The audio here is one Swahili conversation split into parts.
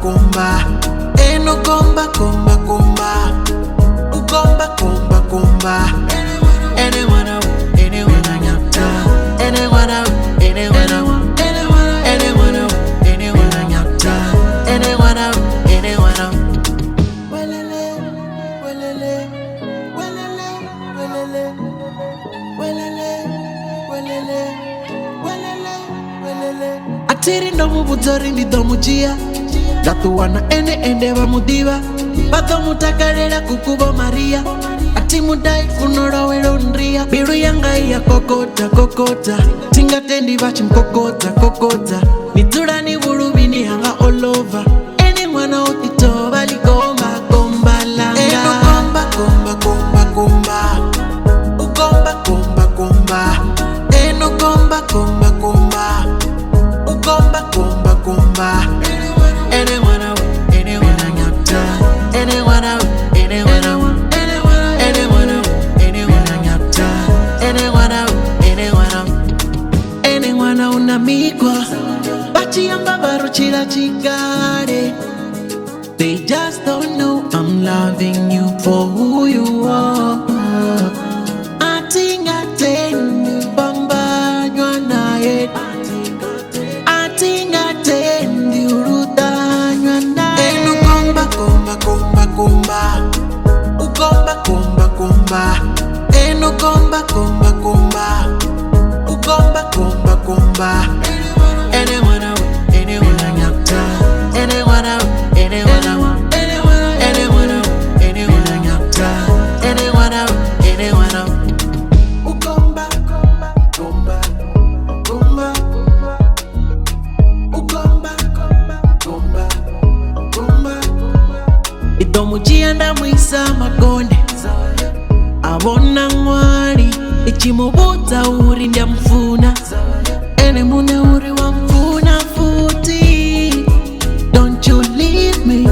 kumba. Eno komba komba komba. Ukomba komba komba. Anyone out, anyone I nyapta. Anyone out, anyone out. Anyone out, anyone I nyapta. Anyone out, anyone out. Welele, welele, welele, welele, welele, welele, welele, welele. Atiri ndo mubuzori ndi domujia. Gatuwana ende bamudiba. Bato mutakarela kukubo Maria. Ati mudai funora welondria. Biru yanga iya kokota kokota. Tinga tendi bachi mkokota kokota. Nitura ni burubini hanga all over. Anyone out ito bali komba komba langa. Eno komba komba komba komba. Ukomba komba komba. Eno komba komba komba. Ukomba komba komba. Anyone out, anyone I nyapta. Anyone out, anyone out. Anyone out, anyone I nyapta. Anyone out, anyone out. Anyone out na mikwa. Bachi yamba baro chila chikare. They just don't know I'm loving you for who you are. Atinga tendi bamba nywana ye. Atinga tendi uruta nywana ye. Eno komba komba komba komba. Ukomba komba komba. Eno komba komba komba. Ukomba komba komba. Anyone out, anyone I nyapta. Anyone out, anyone out. Anyone out, anyone I nyapta. Anyone out, anyone out. Ukomba komba komba komba. Ukomba komba komba. Idomujia ndamwisa makonde. Abona ngwari ichimubuta uri ndamfuna. Ene mune uri wa mfuna futi. Don't you leave me,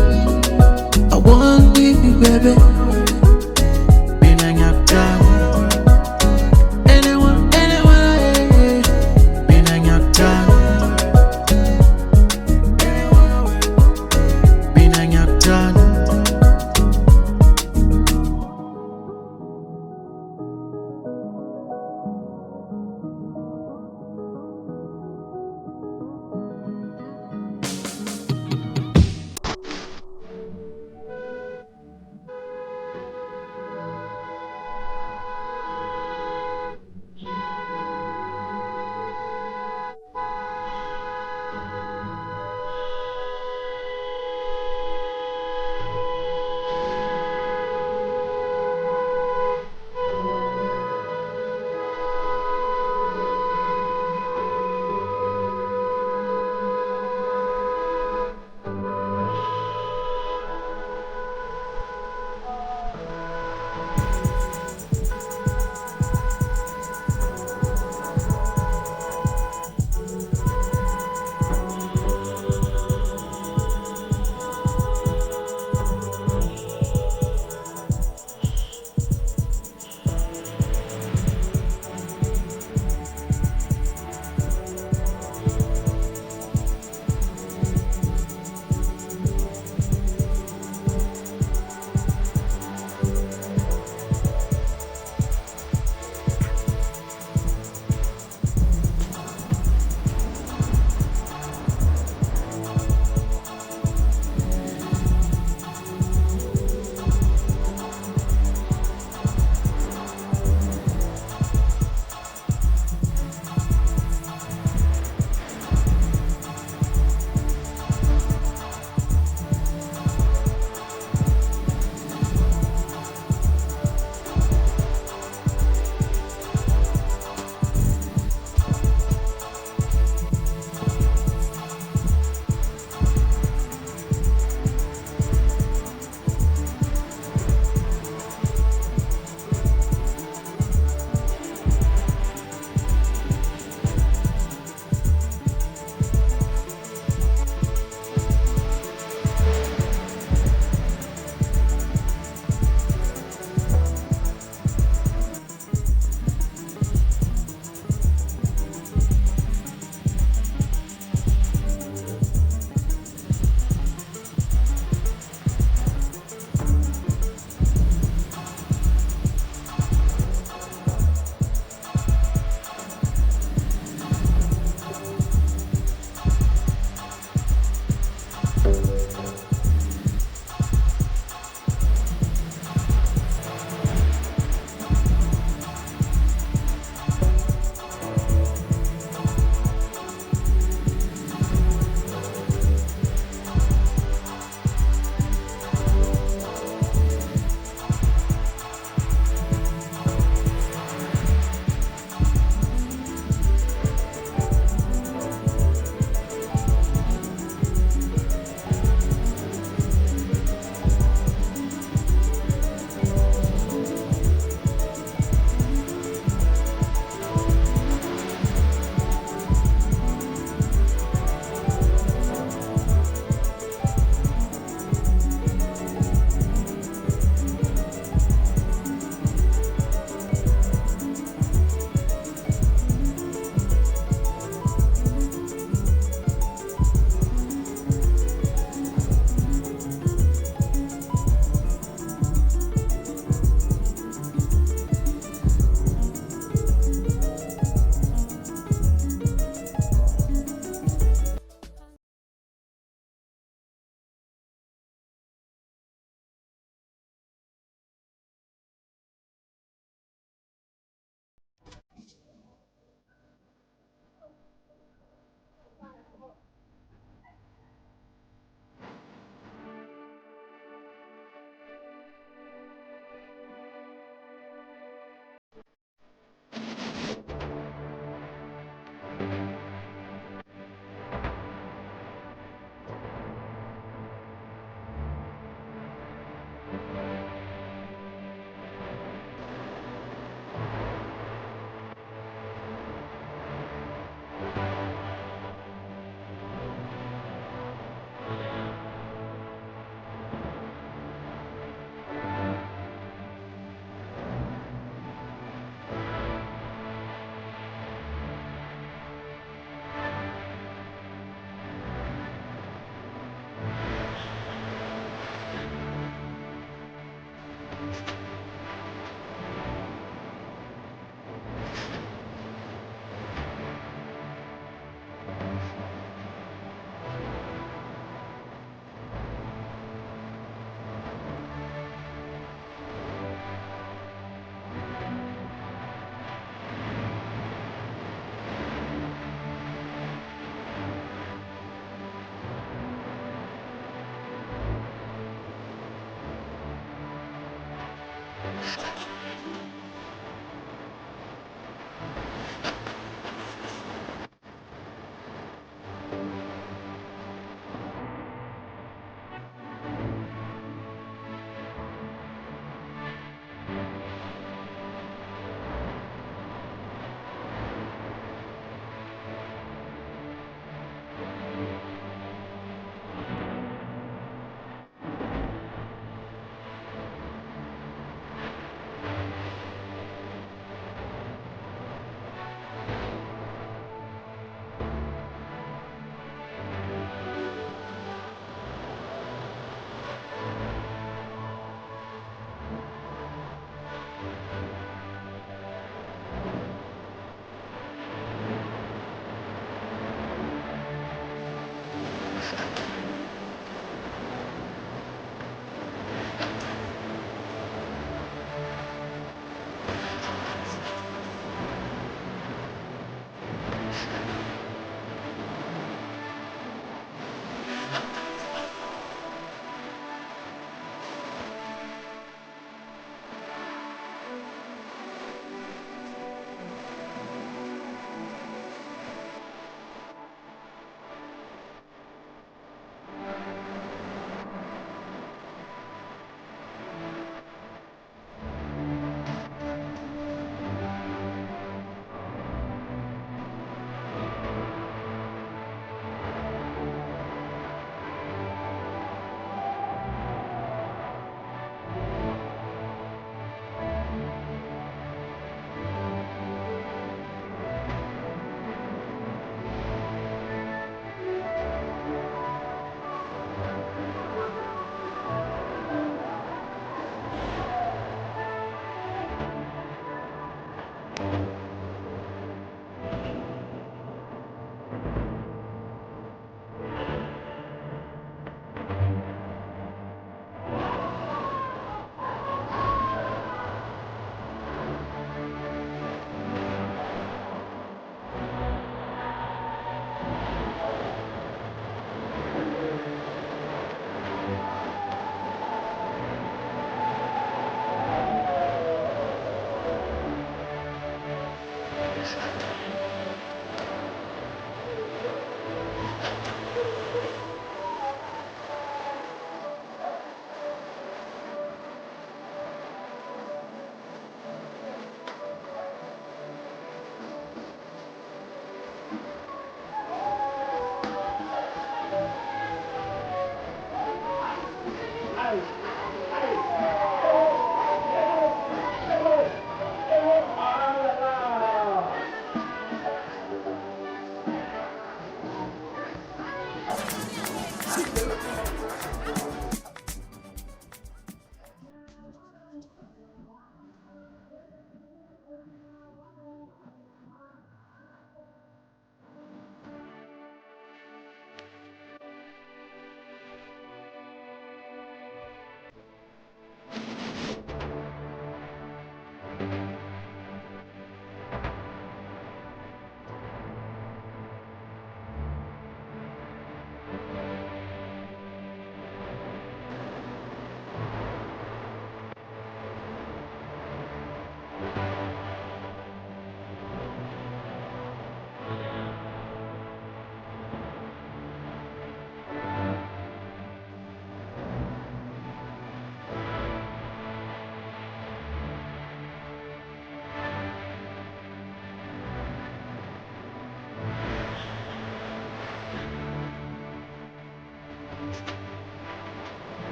I want with you baby. Mina nyapta. Anyone, anyone, mina nyapta. Mina nyapta.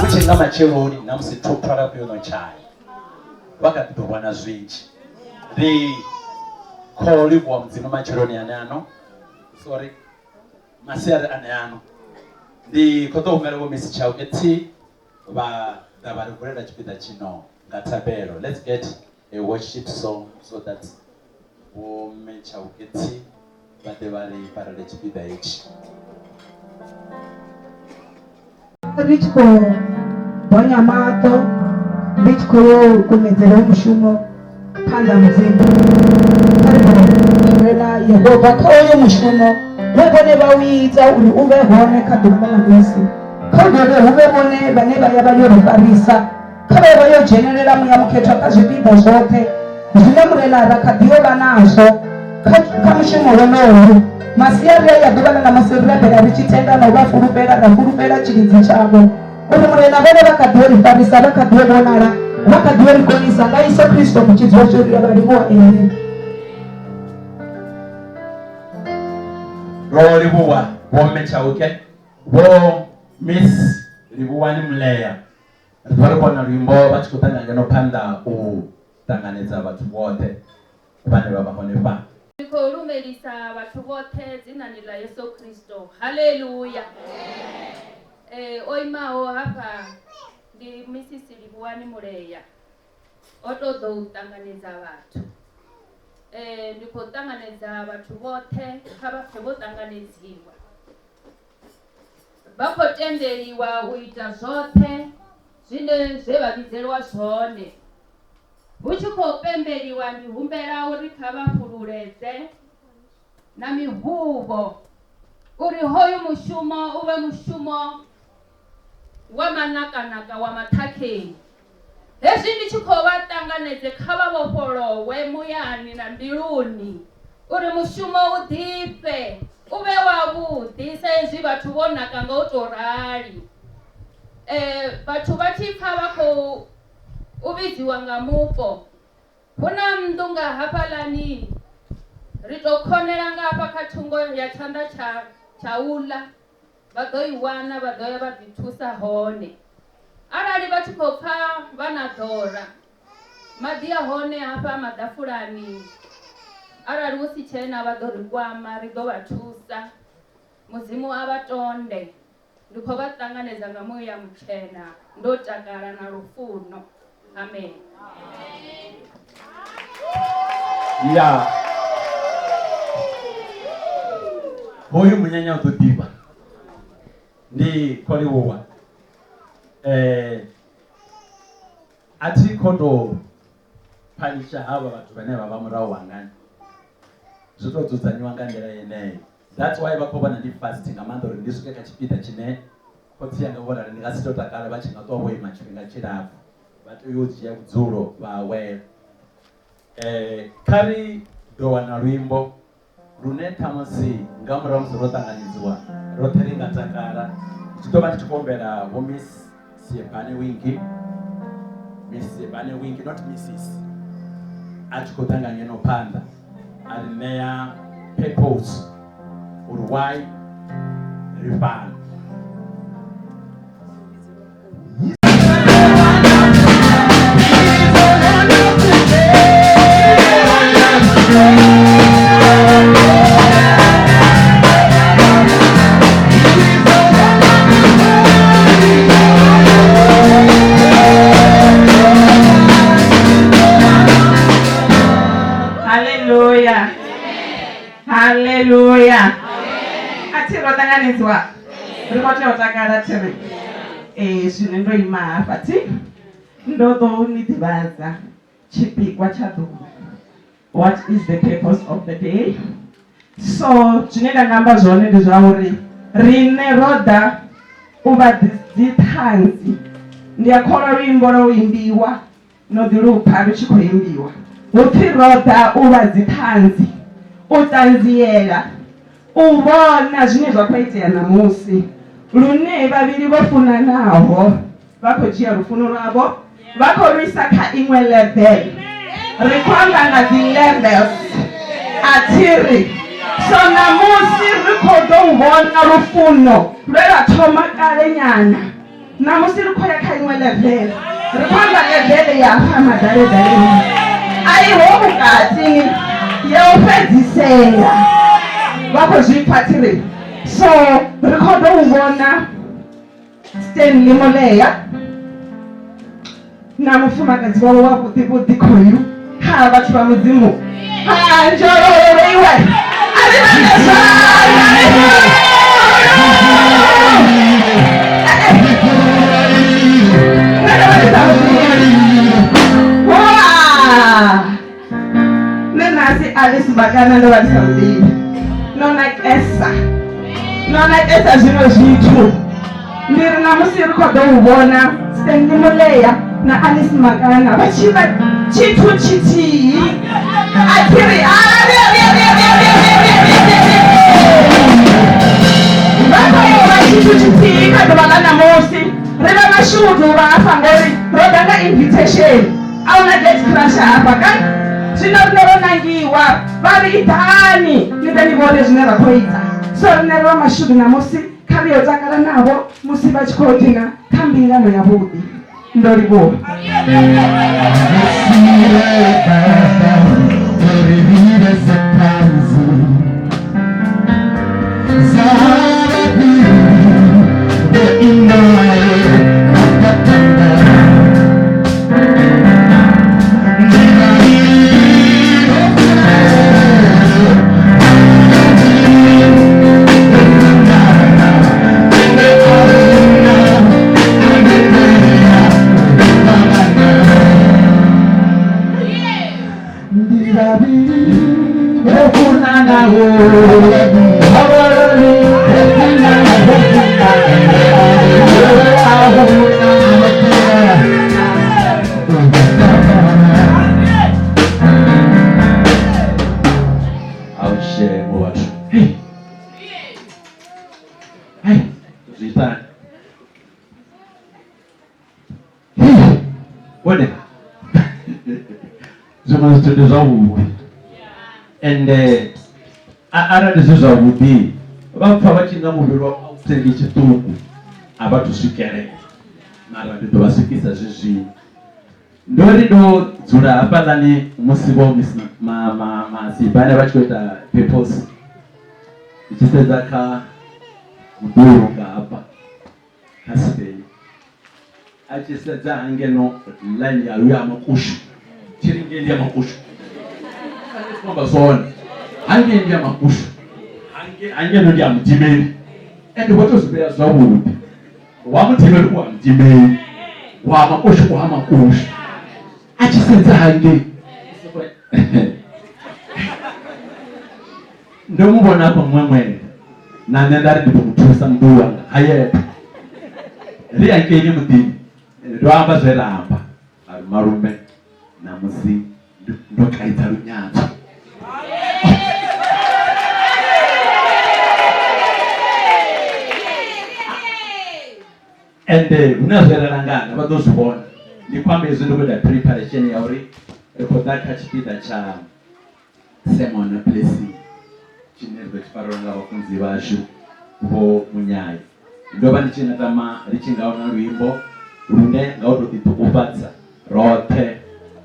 Kuchinga machironi namusitopara kuyono chai vakatidorwana zwinji ri koli kwa mdzima machironi anano sorry masiyari anano ndi kotohumereko misi chau eti vari kurera chipida chino ngatabero. Let's get a worship song so that wome chau eti vade vari parare chipida ichi. Richko Bonyamato Richko kumedzera mushumo panda muzimba rela Yehova kauye mushumo webone bawita uri ube hone kadumana mwisi kodore ube bone bane baya bayorifarisa kabe bayo generera muyamuketwa kazvipida zvote zvinemurela rakadio banazo kamushumo ronoru masiyari yadubana na masirrebera richitenda novafurupera rafurupera chilidzi chavo kuti murena vene vakadhorifarisa vakadhorionara vakadhorikonisa ngaiso kristu muchidzvochorira varimo ere ro livuwa womechauke wo miss livuwani mleya rivarikona rwimbo vachikutanganya nopanda kutanganidza vathu vote vane vavahone pa Lumelisa watu wote zina ni la Yesu Kristo. Haleluya. Oimao hapa ndi Mrs. Libuwani Muleya. Otodo utanganiza watu. Ndiko utanganiza watu wote haba febo tanganiziwa. Bako tendeliwa uita zote zine zeba bizelwa zone. Uchiko pembeliwa ni humbera uri kaba furureze na mihubo uri hoyu mushumo ube mushumo wa manakanaka wa matakeni hezi ndichiko batanganeze kaba bopolowe muyani na mbiluni uri mushumo udipe ube wabuti saizi batu bonaka nga utorali batu batipa bako ubizi wanga mupo kuna mdunga hapa lani ritokonera nga hapa katungo ya chanda chaula badoi wana badoi baditusa hone arali batikopa banadora madia hone hapa madafurani arali usichena badori kwama rido batusa muzimu abatonde ndiko batanganeza nga moya mchena ndotakara na rufuno. Amen. Yeah. Hoyu munyanya utudiba. Ndi koli wowa. Ati kodo panisha aba batu bane baba murao wangani. Zuto tuzanywa ngandera yene. That's why bakoba na ndi fasting amando ndisuke kachipita chine. Koti yanga wora ndingasito takala bachinga to hoyi machipinga chirafu. But youth ya kuzuro bawe kari dowana rwimbo runeta musi ngamura muzorotanganizwa roteringa takara chitoba chikombera wo Miss Siebane Wingi Miss Siebane Wingi not Mrs. Achikotanganya no panda alineya purpose urwai riban. Hallelujah. Atiro tanganizwa. Rimote otakala tere. Shinendo ima fati. Ndodo nitibaza. Chipi kwa chadu. What is the purpose of the day? So, chinenda namba zone dizwauri. Rine roda uba ditanzi. Ndia kora rimboro imbiwa. No diru paru chiko imbiwa. Uti roda uba ditanzi. Utanziela ubona zvine zvakaitea namusi rune vaviri vofuna naho vakojiya rufuno rwavo vakorwisa kaimwe level rikwamba na levels atiri so namusi rikodouvona rufuno rweratoma kale nyana namusi ri khoya kha inwe level ri khamba level ya fama dale ayiho vukati yo fedzisela va khou zwiphathiri so ri khou tou vhona Stanley Moleya na mufumakadzi wawe wavhuḓivhuḓi khoyu ha vhathu vha mudzimu njororeiwe nenasi Alice Mbakana ndo vatisambivi nonakesa zvino zvithu ndiri namusi ri khou tou vhona Stanley Moleya na Alice Mbakana vachiva chithu chithihi akhiri vakayova chithu chithihi kha ḓuvha ḽa namusi ri vha mashudu vha afha ngori ro ḓa nga invitation a huna date crush hafha kana zwino rine ro nangiwa vha ri itani ni ḓe ni vhone zwine ra khou ita so rine ri vha mashudu namusi kha ri yo takala navho musi vha tshi khou dina kha mbingano yavhuḓi ndo livhuwa Zimazitende zwavhuḓi ende arali zwi zwavhuḓi vha tshi nga muvhili wa tsengi tshiṱuku a vha thu swikelela mara ndi ḓo vha swikisa zwezwino ndo ri ndo dzula hafhaḽani musi vho masibane vha tshi khou ita purpose ndi tshi sedza kha vhuḓulu nga hafha kha stage a tshi sedza hangeno line yayo ya makushu chiringeli ya makushu kwamba zwone hangendi ya makushu hangeno ndi ya mudimeli ende watozvipeya zwavhuḓi wa mudimeli wa mudimeli wa makushu wa makushu achisedza hange ndomubona apa mwemwere nane ndari nditomuthusa mndu wanga hayepa ri hangeni mudini ndoamba zveramba ari marume namusi ndokaidza runyadzo ende huna zvererangana vha ḓo zwi vhona ndi kwamba hezwi ndi khou ita preparation ya uri ri khou ḓa kha tshipiḓa tsha sermon blessing tshine ri ḓo tshi farelwa nga vhafunzi vhashu vho Munyayi ndo vha ndi tshi nga tama ri tshi nga ona luimbo lune nga u tou ḓiṱungufhadza roṱhe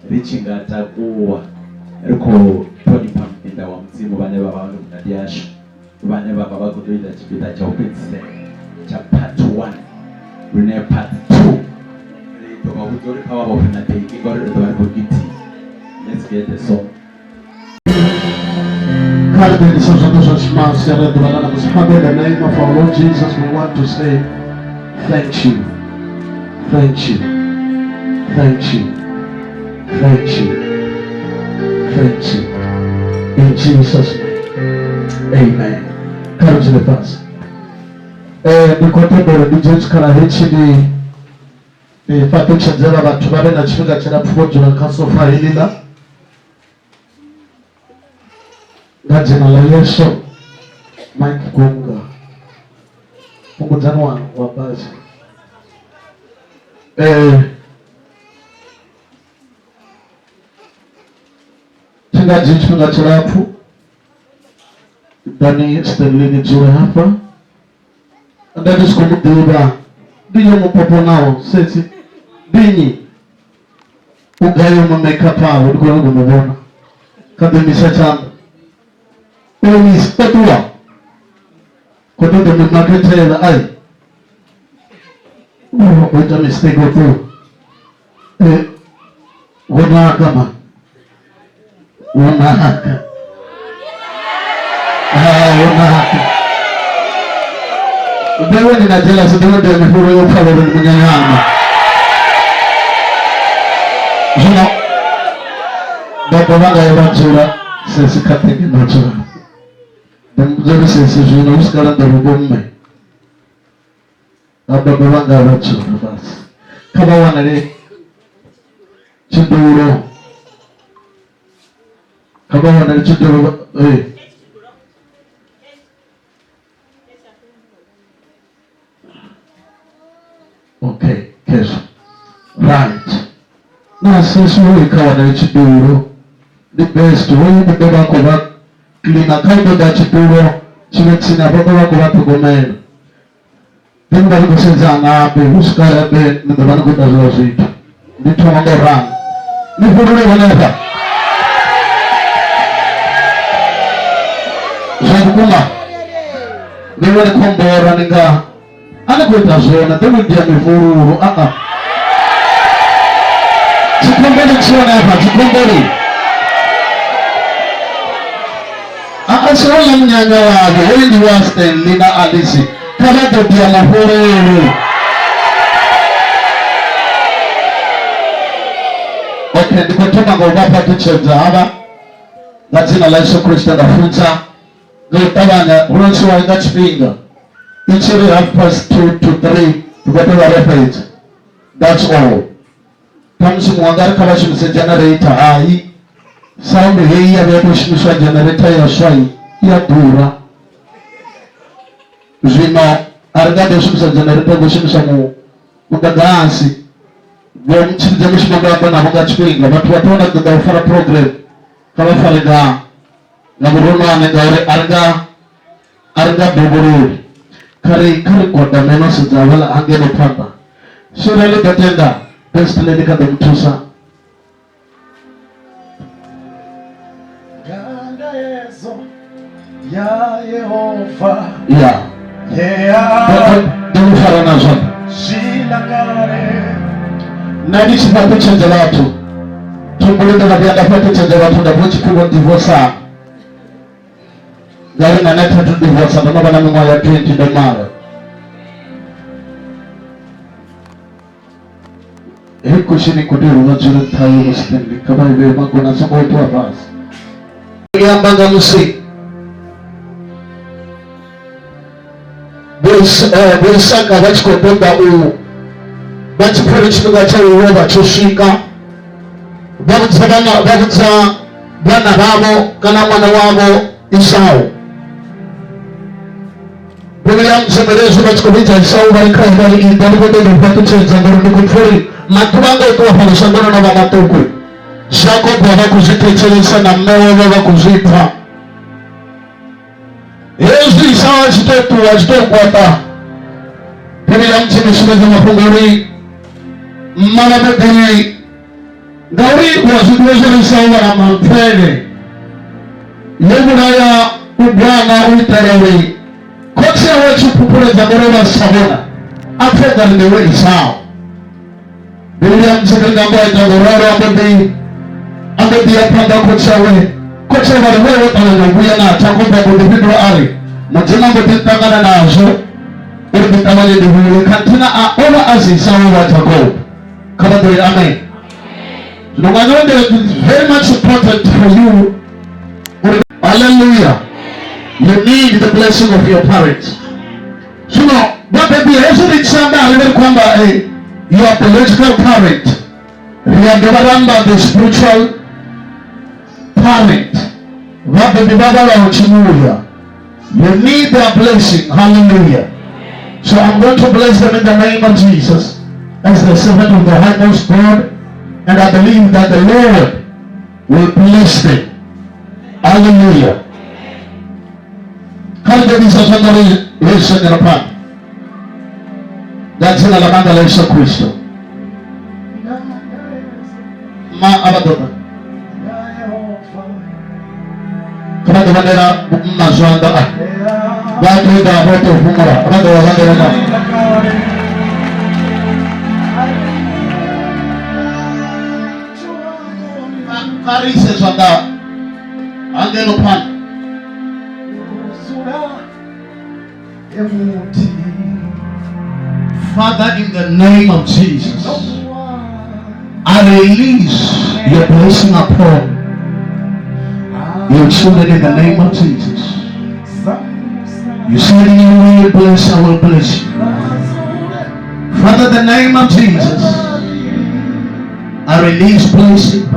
ri tshi nga takuwa ri khou ṱhonipha mulinda wa mudzimu vhane vha vha vha vhukati yashu vhane vha vha vha khou tou ita tshipiḓa tsha u fhedzisela tsha part 1 lune part 2 ri ḓo vha vhudza uri kha vha vhofhe na date ngauri ri ḓo vha ri khou gidima. Let's get the song. Father, in the name of our Lord Jesus, we want to say thank you, thank you, thank you, thank you, thank you. In Jesus' name, amen. Come to the pass. Ndikotendera DJ chikala hechi ni fatu chanzela watu babe na chifika chana pfukojo na kasofa hilila na jina la Yesu Mike Gunga mkutano wa basi chinga jichunga chilapu ndani Stanley ni jiwe hapa ndani sikumudiba Dinyo mo popo nao, sesi. Dinyi. Ugayo mameka pawo, duko yangu mbona. Kademisa chanda. Uwe ni spetua. Kwa tuto mmaketela, ai. Weta mistake watu. Wanahaka man. Wanahaka. Wanahaka. Udewe ni najela sidewe de mifuro yo palo ni mnyanyama. Juna. Baba wanga ya bachura. Sesi kateki nochura. Mzuri sesi juna usikala ndarugomme. Baba wanga ya bachura basi. Kama wanale. Chiduro. Kama wanale chiduro. Okay, kesho. Right. Na sisi wewe ikawa na chiduro. The best way ni baba kwa klina kaido da chiduro. Chile tsina baba kwa tugomena. Pinda kusenza na ape uskara be ndabana kutazo zitu. Ndicho mambo rang. Ni furule wanafa. Zangukunga. Niwe ni kombora ninga. Ana kwenda zona, demu dia mifuru. Chikombele chiona hapa, chikombele. Siwala mnyanya wage, wewe ni Western lina alisi. Kama dia mifuru. Okay, ndiko tuma ngobapa tuchenza hapa. Na jina la Yesu Kristo ndafunza. Ngitabana uronsi wa ngachipinga. Each every 2:30 to 3 to get a reference. That's all. Comes mwangari kama shimse generator ai. Sound hii ya vya kushimishwa generator ya shai. Ya dura. Zima argade shimse generator kushimishwa mugagasi. Kwa mchimze mishimanga hapa na mga chipinga. Watu watona kudawafara program. Kama fariga. Na muruna negaure arga buburu. Kari koda meno sejawala angelo panda. Surali gatenda. Best lady kada mtusa. Ganda Yesu ya Yehova. Yeah. Yeah. Demu farana zon. Shilangare. Nani sipatu chenja watu. Tumbulenda na bianda patu chenja watu. Ndabuchi kuwa divosa. Gari na neta tu divorce ndo bana mwa ya 20 ndo mara. Hiko shini kuduru na juru tayo msipendi kama iwe magona soko tu abasi. Yambanga musi. Bwisaka bachiko bonda u. Bachipuri chinuga cha uwe bachushika. Babutsa bana babo kana mwana wabo Isau. Biblia msemerezo bachikobita Isau barika bari indani kote mpatu chenza ngoro nikufuri matubanga kwa pale sangana na mamatuku. Jacob bakuzitekeleza na mmewe bakuzipa. Yesu Isau ajitokwata. Biblia msemerezo mafunguri mara bedeli ngauri wazidwezo Isau na mampele. Yebulaya ubwana uitarewe. Kote wetu pupule za gorora sabona. Afega linewe Isau. Biblia mzikringa mbaye za gorora ambebi ya panda kote we. Kote wewe tananabuya na atakumba kudividu ari. Majina mbetitangana na azo. Urbitamani dividu. Kantina aola as Isau watago. Kabadori amen. No matter it is very much important for you. Hallelujah. You need the blessing of your parents. So now, what baby, also did somebody kwamba your biological parent. You are the the spiritual parent. What baby baba wa you need their blessing. Hallelujah. So I'm going to bless them in the name of Jesus as the servant of the highmost God, and I believe that the Lord will bless them. Hallelujah. How did this somebody listen in a part? Jina la banda la Yesu Kristo. Ma abadoda. Kama tubandera mazwanda. Watu da moto humura. Abadora. Karise zwanda. Angelo pan. Father, in the name of Jesus, I release your blessing upon your children in the name of Jesus. You said in your will, bless, I will bless you. Father, in the name of Jesus, I release blessing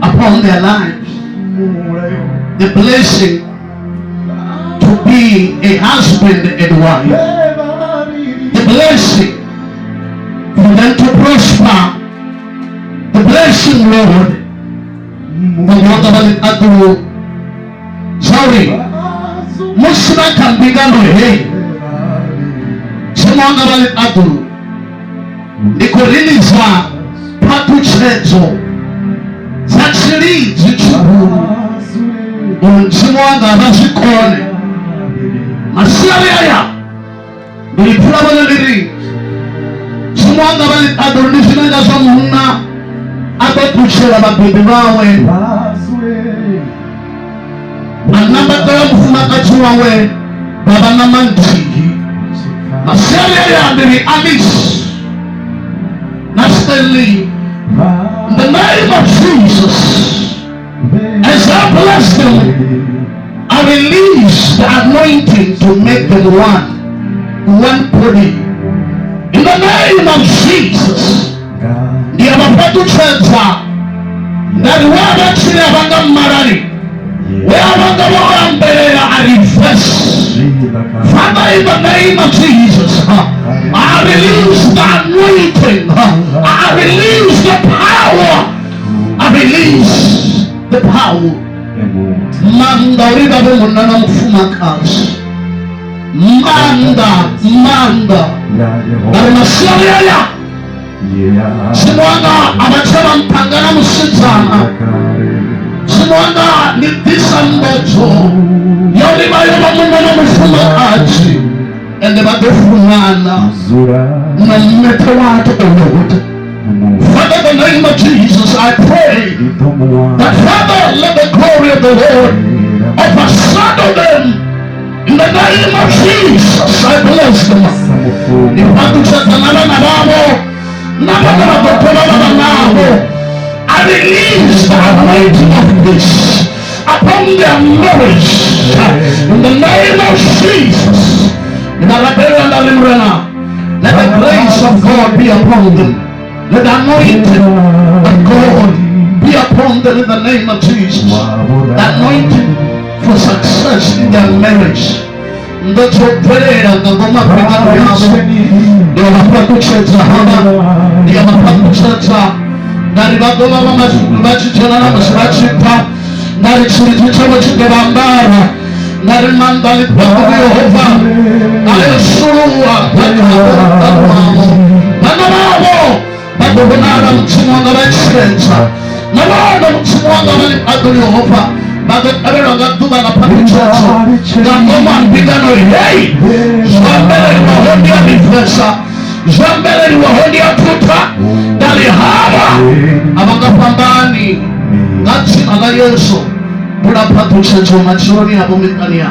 upon their lives. The blessing to be a husband and wife. The blessing for them to prosper. The blessing, Lord. Sorry. Musra can be done with him. Someone about it adu. The Corinthians Patu Chezo. Actually, someone that has a corner. Masaria. The problem is someone that is adornishing as a muna. I don't push it about the way. And number two, Makachuawe, Baba Namanti, Masaria, the Alice, Nastali, in the name of Jesus, as I bless them, I release the anointing to make them one body. In the name of Jesus, the Abapatu Church, that word actually about Marari. Wherever I reverse. Father, in the name of Jesus, I release the anointing. I release the power. I release the power. Manda uriba munana mfumakas. Manda. Barmasharia. Simwana abachama mpangana musizana. Simwana ni disambezo. Yoli bayoma munana mfumakas. Ende badefumana. Na metewatu Lord. Father, in the name of Jesus, I pray that, Father, let the glory of the Lord overshadow them. In the name of Jesus, I bless them. I release the anointing of this upon their marriage. In the name of Jesus. Let the grace of God be upon them. Let the anointing of God be upon them in the name of Jesus. The anointing for success in their marriage. That's what prayer and the Goma Pregano. They have a Patu Church. They have a Patu Church. Naribagola Machijana Machita. Narichita Gabambara. Narimandali Jehovah. Ayashua. Nanamo. Badobonara mchimwanga bachenza nabana mchimwanga bali adolihova bagatara gatuba na papichocho ngoma mbigano hey jambele wahondi abifesa jambele wahondi atuta dali haba abagapambani ngati ala Yesu bula papichocho machoni abomikania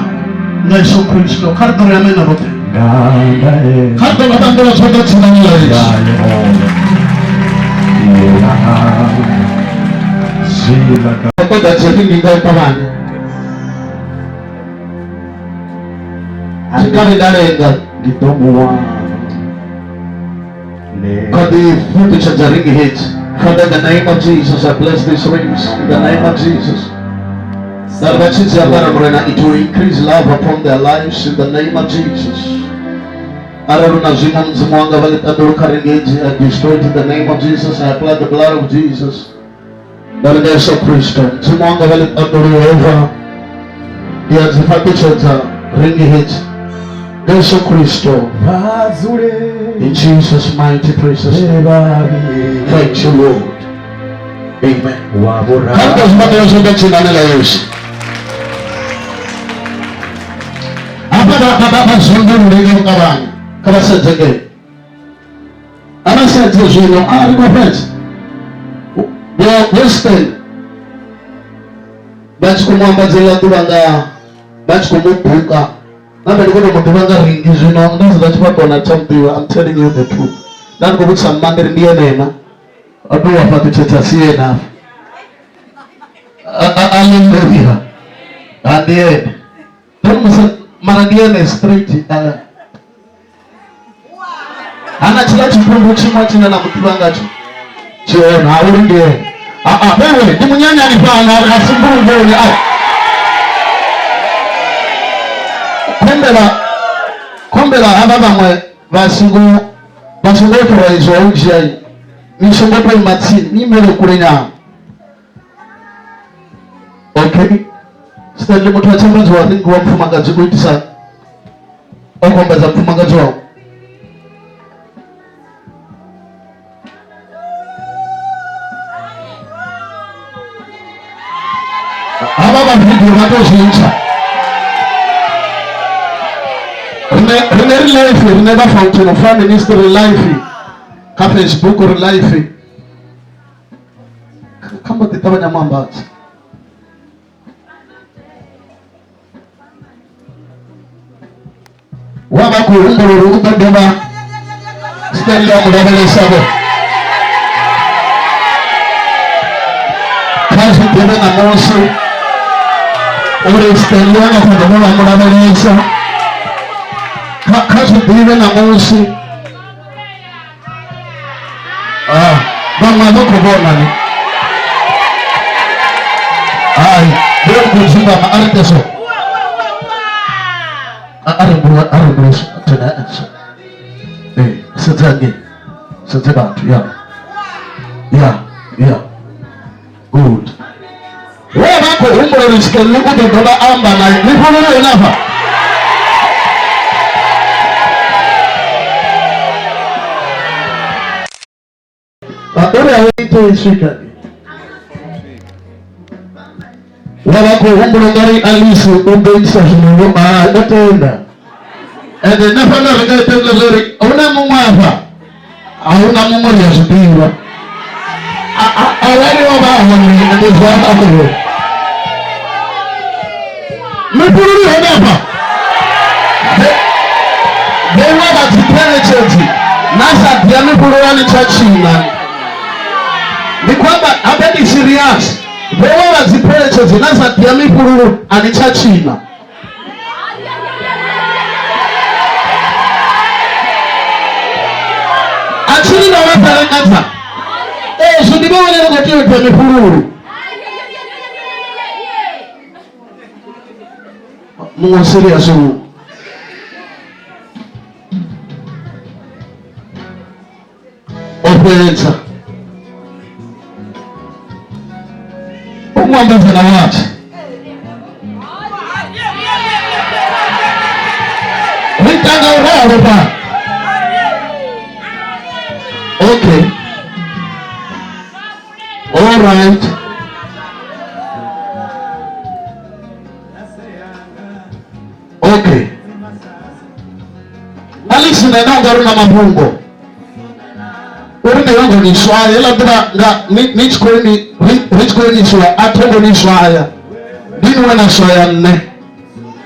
na Yesu Kristo kardo ya mena bote kardo batandela sote tsunami ya Koda chini ndio pamani. Akari dalenga gitomwa. Kodi futu chajaringi hit. Father, in the name of Jesus, I bless these rings. In the name of Jesus. It will increase love upon their lives in the name of Jesus. I destroy it in the name of Jesus. I apply the blood of Jesus. That is so Christian. Simwanga valit adoro over. He has a picture ringi hit. Yesu Kristo. In Jesus' mighty precious name. Thank you, Lord. Amen. Kama zimani yote jina la Yesu. Apa zungu ndege kabani. Kama sentege. Ama sentege jino. My friends. Your Western. Bachi kumwambazela tubanga. Bachi kumubuka. Namba ndiko mutubanga ringi jino. Ndazo dachipatona champiwa. I'm telling you the truth. Nako butsa mandiri ndiye nena. Adu wapatu chetasie na. Hallelujah. At the end. Maradiane straight. Ana chila chipungu chimwa china na mutibanga chu. Chiona haurinde. Wewe ni munyanya ni bana asimburu mbele. Kombela ababa mwe basingu kwa izo ujai. Nishogope matsi ni mere kurenya. Okay. Sitali mtu wa chambazo wa ningu wa mfumagaji kuitisa. Okombaza mfumagaji wao. Ababa video watoshi incha. Rene life, never fountain of family ministry life. Ka Facebook or life. Kama titawanya mamba. Waba kuunguru ubadoma. Stand up level sabo. Kazi tebe na mosi. Ore stand up kwa doma murameleza. Kazi tebe na mosi. Mama doko bona ni. Dia kujumpa maarteso. Arabus tena. Setangi. Setebatu ya. Good. Wewe wako umro riskeli kutoka amba na nipo nafa. Ora wewe shika. Wako umro ngari alisu ubensa hino atenda. Ede nafana rekete lori una mumwafa. Hauna mumuri ya subira. Awali waba wani ndizo hapo. Mipuru hapa. Dewa batipele cheti. Nasa dia mipuru wani chachina. Ni kwamba hapa ni serious. Dewa batipele cheti. Nasa dia mipuru anichachina. Achini na wapa rekata. Sudiba wale wakatiwa kwa mipuru. Mungu serious huu. Operator. Umwambaza na watu. Witanga urao pa. Okay. All right. Okay. Alisi na ngaru na mabungo. Urine wangu ni swaya labda nichukweni swaya atongo ni swaya. Dini wana swaya nne.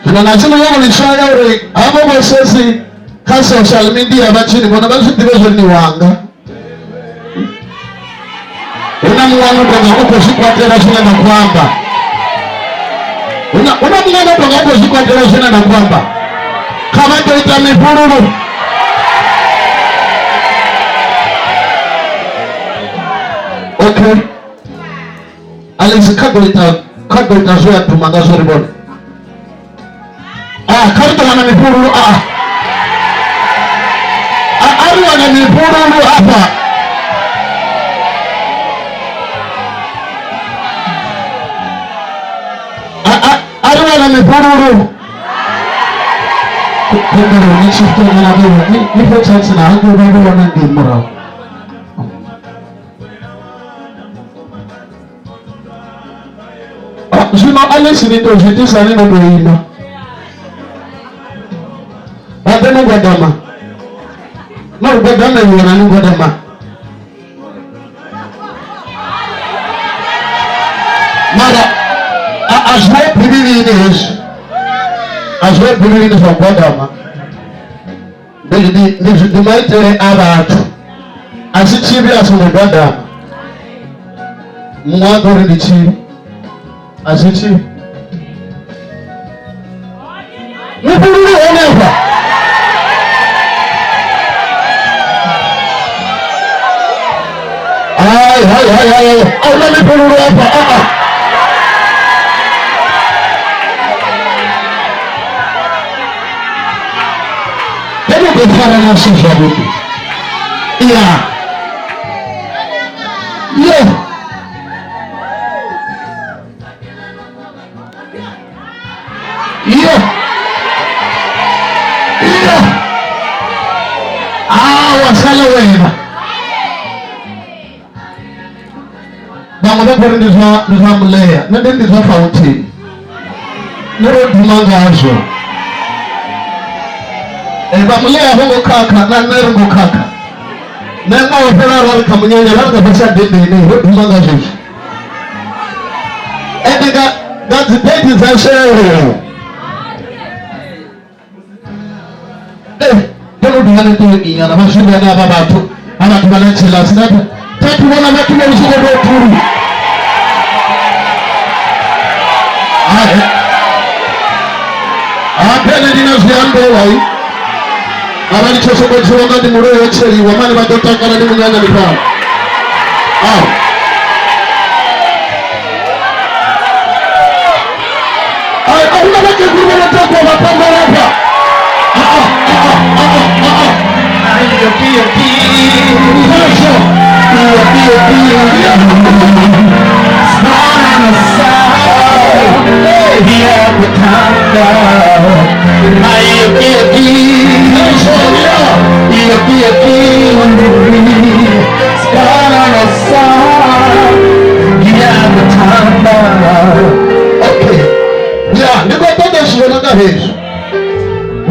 Tunanazima wangu ni swaya ure hapo bosesi ka social media bachini mbona bazu dibezo ni wanga. Una mwana kwa huko sikwa tena shina na kwamba. Una mwana kwa huko sikwa tena shina na kwamba. Kama ndio itamifururu. Okay. Alex kago zoea tumangazo riboni. Kaito wana mifururu Ari wana mifururu hapa. Ari wana mifururu. Kunguru ni chief to na ni for chance na hapo ndio wana ndio mora. Jino Alex ni to jiti sani no doima. Ade no godama. No godama ni wana ni godama. Mara azwe pibili ni Yesu. Azwe pibili ni godama. Ndi maitere abantu. Asichibi asune godama. Mwadore ndi chibi. Asichi. Nipululu onewa. Ay. Aula nipululu hapa. Debe kufanya na sisi hapo. Yeah. Wasala wena. Bangole bori ndizwa mleya. Nende ndizwa fountain. Nero dumanga azo. Bamleya hongo kaka na nero ngo kaka. Nengo ofera rali kamunyanya langa basa dende ne dumanga azo. Edega that's the date is ashero. Kalau dengan itu ingin apa sudah ada apa-apa anak mana jelas nada tapi mana nak kita sudah berturu apa yang dinasihan boleh apa ni cocok berjuang di murid ceri waman baca takkan ada menyanyi di bawah aku nak ke guru nak aku apa apa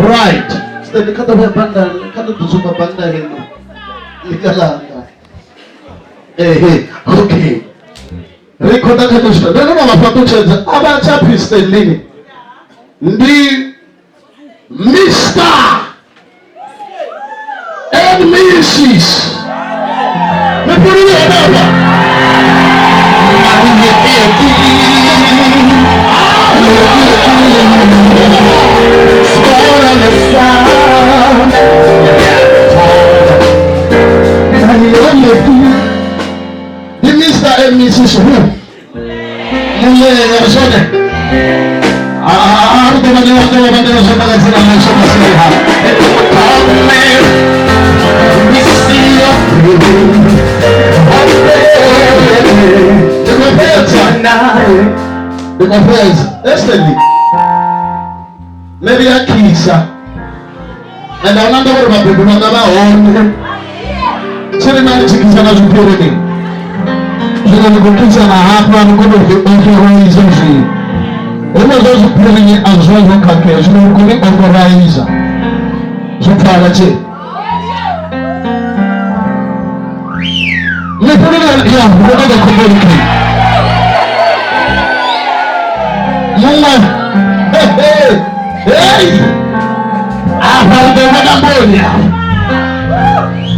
right. Jadi kata bandar, kata tujuh bandar ini, ikalanga. Okay. Rekoda kata sudah. Dan nama foto cerita. Apa capi ini? Di Mr. and Mrs. Nepuri ada apa? The Mr. and Mrs. Who? Maybe a kisa. And I wonder what people know about. Ceremony chikiza na zupireni. Zina nikukiza na hapa nikono kuongeraiza zi. Uma zo zupireni azwazo kake. Zina nikuni kuongeraiza. Zupala che. Nipulina ya mwenye kumbeliki. Munga. Hey. Apa udah mengambilnya.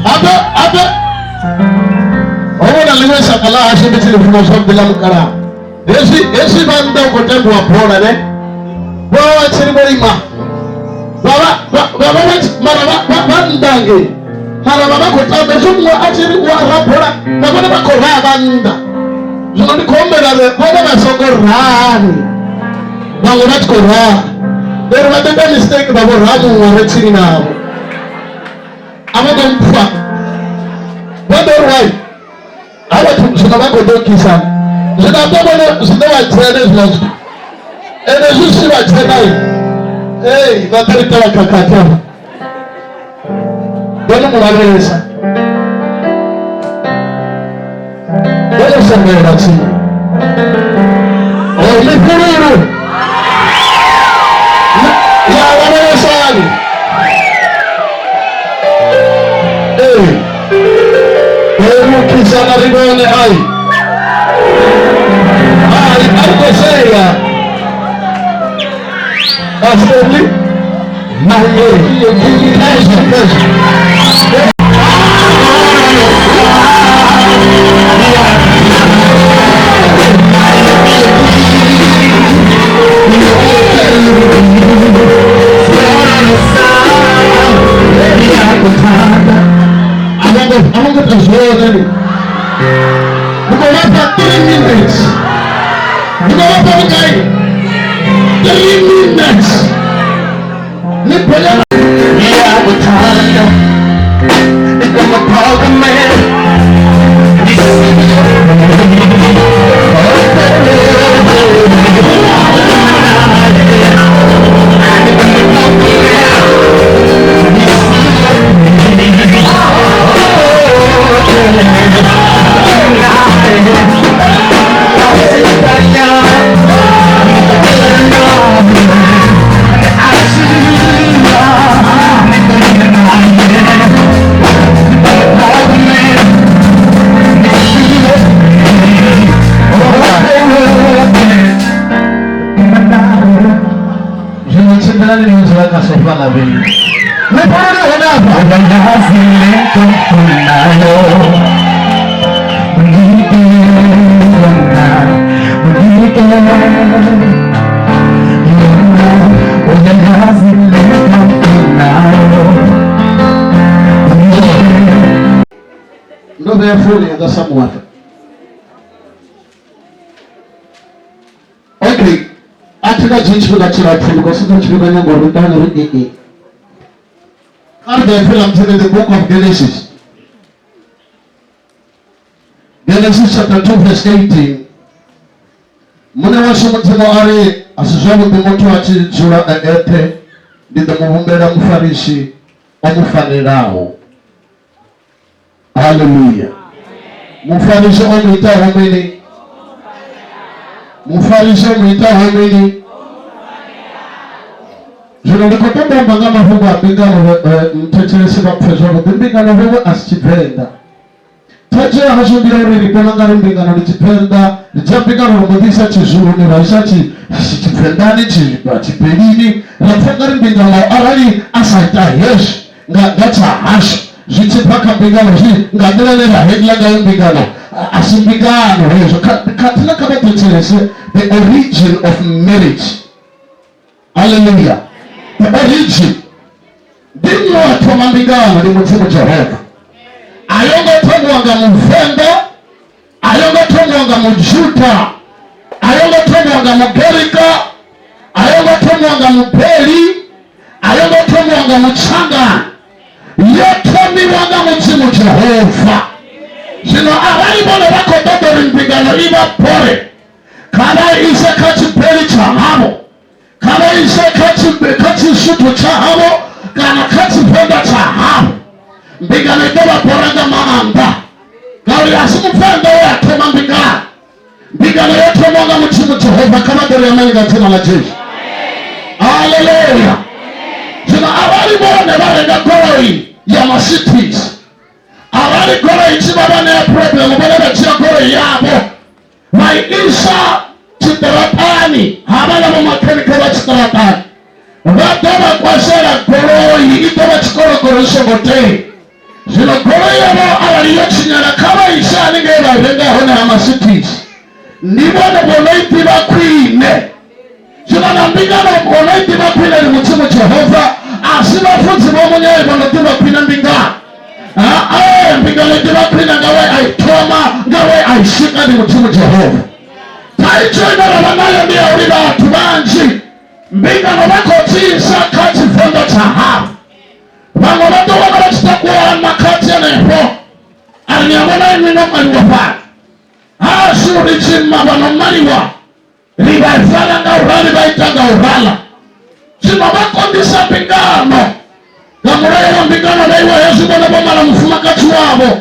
Apa ona limesa kala ashinde telefono bila mukara esi banda ukotembo wa pona ne bwa chiri bolima baba bandange haraba bakotambe zumwa achiri wa rapora babona bakora banda zino ndikombera le baba basogorani bangona tikora there was a mistake baba ramu wa rechiri nabo amado mfa wonder why awa tunabako dokisa zinatomona zinawa trade lost ene zusi wa trade Hey, vatarita kakata. Bwana mwanaweza. Bwana sambera chini. Oh, mkururu. Ya wanaweza. Hey. Wewe kijana ribone hai. Alikoseya. Asili. I'm going to show you. We're going to have 3 minutes. We're going to have 3 minutes. Nipeleka ya kutanda kama pauka man. Kasofala vile. Lepona hapa. Ubangazi leko tunayo. Unike ubangazi leko tunayo. No therefore the somewhat. Okay. Atika jinsi kuna chirafu kwa sababu chirafu ni ngoro tano ni Are the film in the book of Genesis? Genesis chapter 2 verse 18. Mwana wa shomotemo ari asizwamu bimoto achijura ete ndida muhumbera mufarishi omufanirao. Hallelujah. Mufarishi omita homini. Mufarishi omita homini. Jino likotomba mbangama huwa bingano mtecheresi wa pfezono bingano huwa asipenda. Tajia hashundira uri riponangano bingano litipenda. Lijambingano rumudisa chizuru ni raisa chipendani chipelini. Rafangari bingano arali asaita yesh. Ngacha hash. Jitipaka bingano ngadila nera heglaga bingano. Asimbingano hezo. Katina kama techeresi the origin of marriage. Hallelujah. The origin. Didn't know what Tom and began in the Jehovah. I don't know wanga mufenda. I don't know wanga mujuta. I don't know wanga mugerika. I don't know wanga mupeli. I don't know wanga muchanga. Yote ni wanga mzimu Jehovah. Sino abali bone wako dodo rinbigano iba pore. Kana isa kachipeli changamo. Kana isa kati shutu chahamo, kana kati penda chahamo. Mbigano itoba poranga maamba. Gauri asimu penda ya toma mbigano. Mbigano yote mwanga mchimu Jehova kama dere ya mani gatina la jeshi. Hallelujah. Jina awali bone wale goroi ya masitis. Awali goroi chibabane ya problem, wale chia goroi yabo. Maisha chitaratani, habana mamakeni kwa chitaratani. Vataba kwa shera koroi, itoba chikoro shogote. Zino koroi yabo awali yochinyana kama isha ningeba venga hone hamasitis. Nibone bonoiti bakwine. Zino nambingano bonoiti bakwine ni mutimu Jehova. Asiba funzi bomonye bonoiti bakwine mbingano. Mbingano iti bakwine ngawe aitoma, ngawe aishika ni mutimu Jehova. Taichwe na wanayo ndiya uliba watubanji. Mbingano wako tisa kati fondo chahamu. Wango watu wakala chitakuwa makati ya neho. Aliniamona imino kaliwafana. Shuri chima wano maniwa. Riba ifala nga urali baitanga urala. chimabakondisa mbingano gamulayo mbingano naiwe yesu bona bomala mufumakazi wabo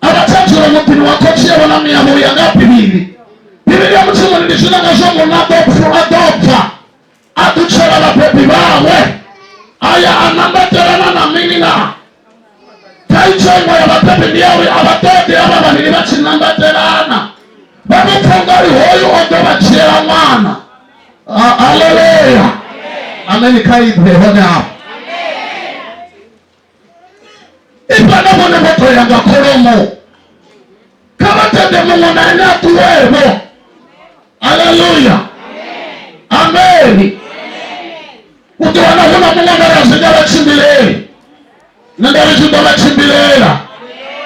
abathatula mupini wakotiye bona miyabo yangapi bibili ya mutima nilishina zongo na adopfa atuchela la pepi bawe aya anambaterana na minina taichengwa ya bapepi ndiyawe abatode ababa nilibachi nambaterana babufungari hoyu odoba chela mwana haleluya ameni kaidwe hone hapo ipana mone moto yanga kolomo kabatende mungu na ina tuwebo haleluya ameni ukiwana huna mungu ndara zidara chimbileli nandari zidara chimbilela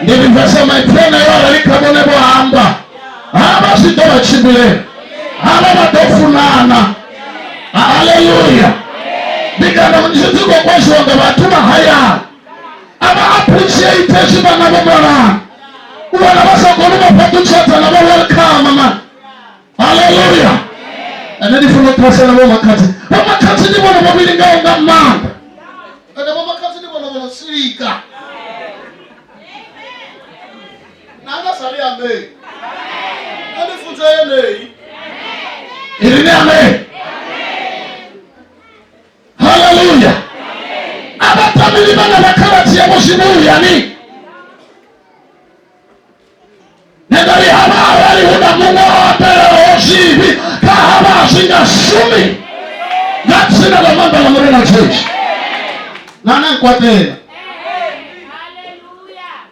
ndiri mvasema ipena yora likabone bohamba haba zidara chimbileli haba badofunana haleluya bigana mnizituko kwa shonga batuma haya aba appreciate shiba na bomara ubana basakoluba patuchata na welcome man haleluya anadi funo twasana bomakati ni bona mobilinga nga manda ana bomakati ni bona sirika nanga sali ame ani funza yene ilini ame haleluya abatamili bana bakarati ya mushimu yani nedari haba wali huna mungu apere oshibi kahaba singa sumi natsina la mamba la murena church nana nkwatena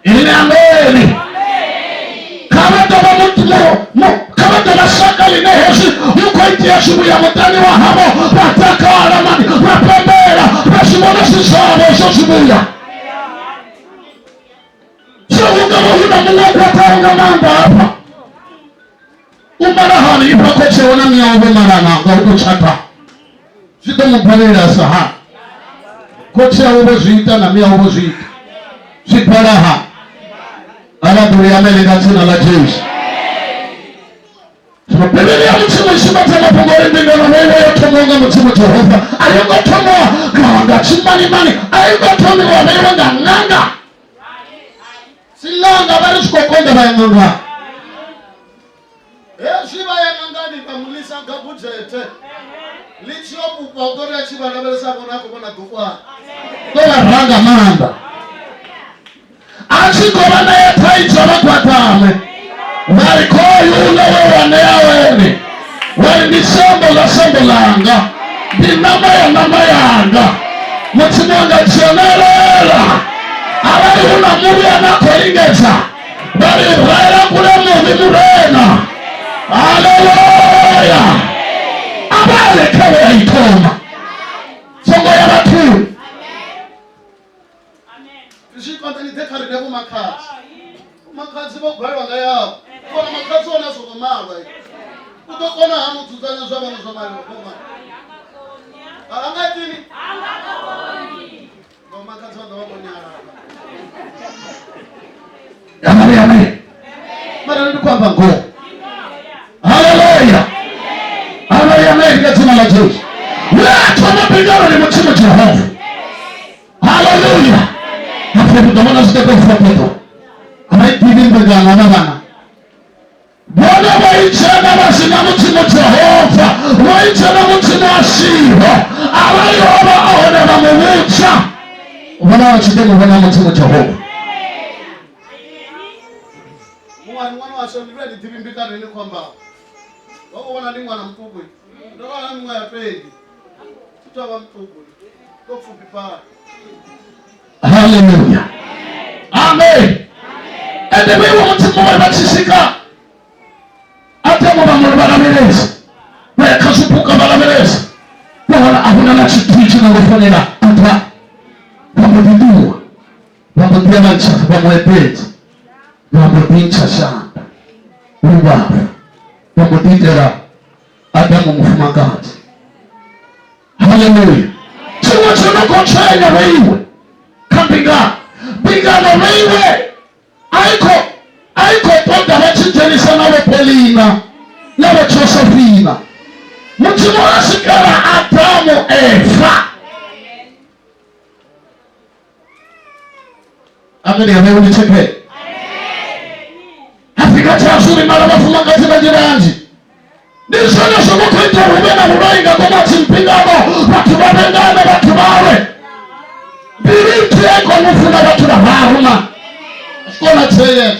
ilini ameni kabata wa kabata wa shaka linehoshi yuko iti ya shubu ya mutani wa hamo bataka wa alamani wapembera washimona sisabo so shubuya so huna mungu kwa unga mamba hapa umara hali ipa koche wana miyaobe marana nga uko chata zito mpanira saha koche ya ubo zita na miya ubo zita ziparaha ala duri amele katina la jeshi Biblia mutima ishimata na pongore mbingano wewe yote munga mutima Jehova ayongo tomo kawanga chimani mani ayongo tomi wa wewe nganga silanga bari sikokonda bayanganga shiba yangangani pamulisa ngabujete lichio pupogore chiba na bere sabo nako kona dukwa dola ranga manda achikobana yataichwa bakwatame bari koyu ulewe waneaweni wali ni sambo langa ni nama yanga mutimanga chionelela abali huna muri anakoingeza bari rera kule muvi murena haleluya abale kawe ya itoma songo ya batu ishikwa tani dekari debu makazi bogwari wanga yao kona makazi wana sogo mawe utokona hamu tuzanya zwa bano zomari wakoma angatini kwa makazi wanda wako nyara yamari mara ndu kwa mbango haleluya yamari katina la Jesu watu wanapigana ni mchima Jehova haleluya hapo tutamona zitaka kufuatwa amaitibindagana nabana bona waichana basina mutima Jehova waichana mutima ashiho abayoba ahona bamubucha ubona wachitego bona mutima Jehova mwana wasondibwe ditibimbika nini kwamba wako wana ni mwana mkubwa ndio wana mwa ya pendi tutawa mkubwa kofupi pa haleluya amen ende wewe mutima wa bachisika ate mu bamuru baramereza bakasupuka baramereza bora abuna na chitichi na gufonera ata bamudidua bamudia machafu bamwepete bamudincha shamba ubavu bamudidera adamu mufumagati haleluya chiwa chonoko chanya weiwe kambinga bingano weiwe aiko poda bachinjenisa nabo Polina nabo Josephina mutima wasigara Adamu Eva Ameni ameni unicheke. Afika chasuri mara bafuma kazi bajiranji. Nishono shomo kwita rubena rubainga kwa chimpingamo watu babengane watu bawe. Biriti yako mufuna watu na haruma. Kona cheye.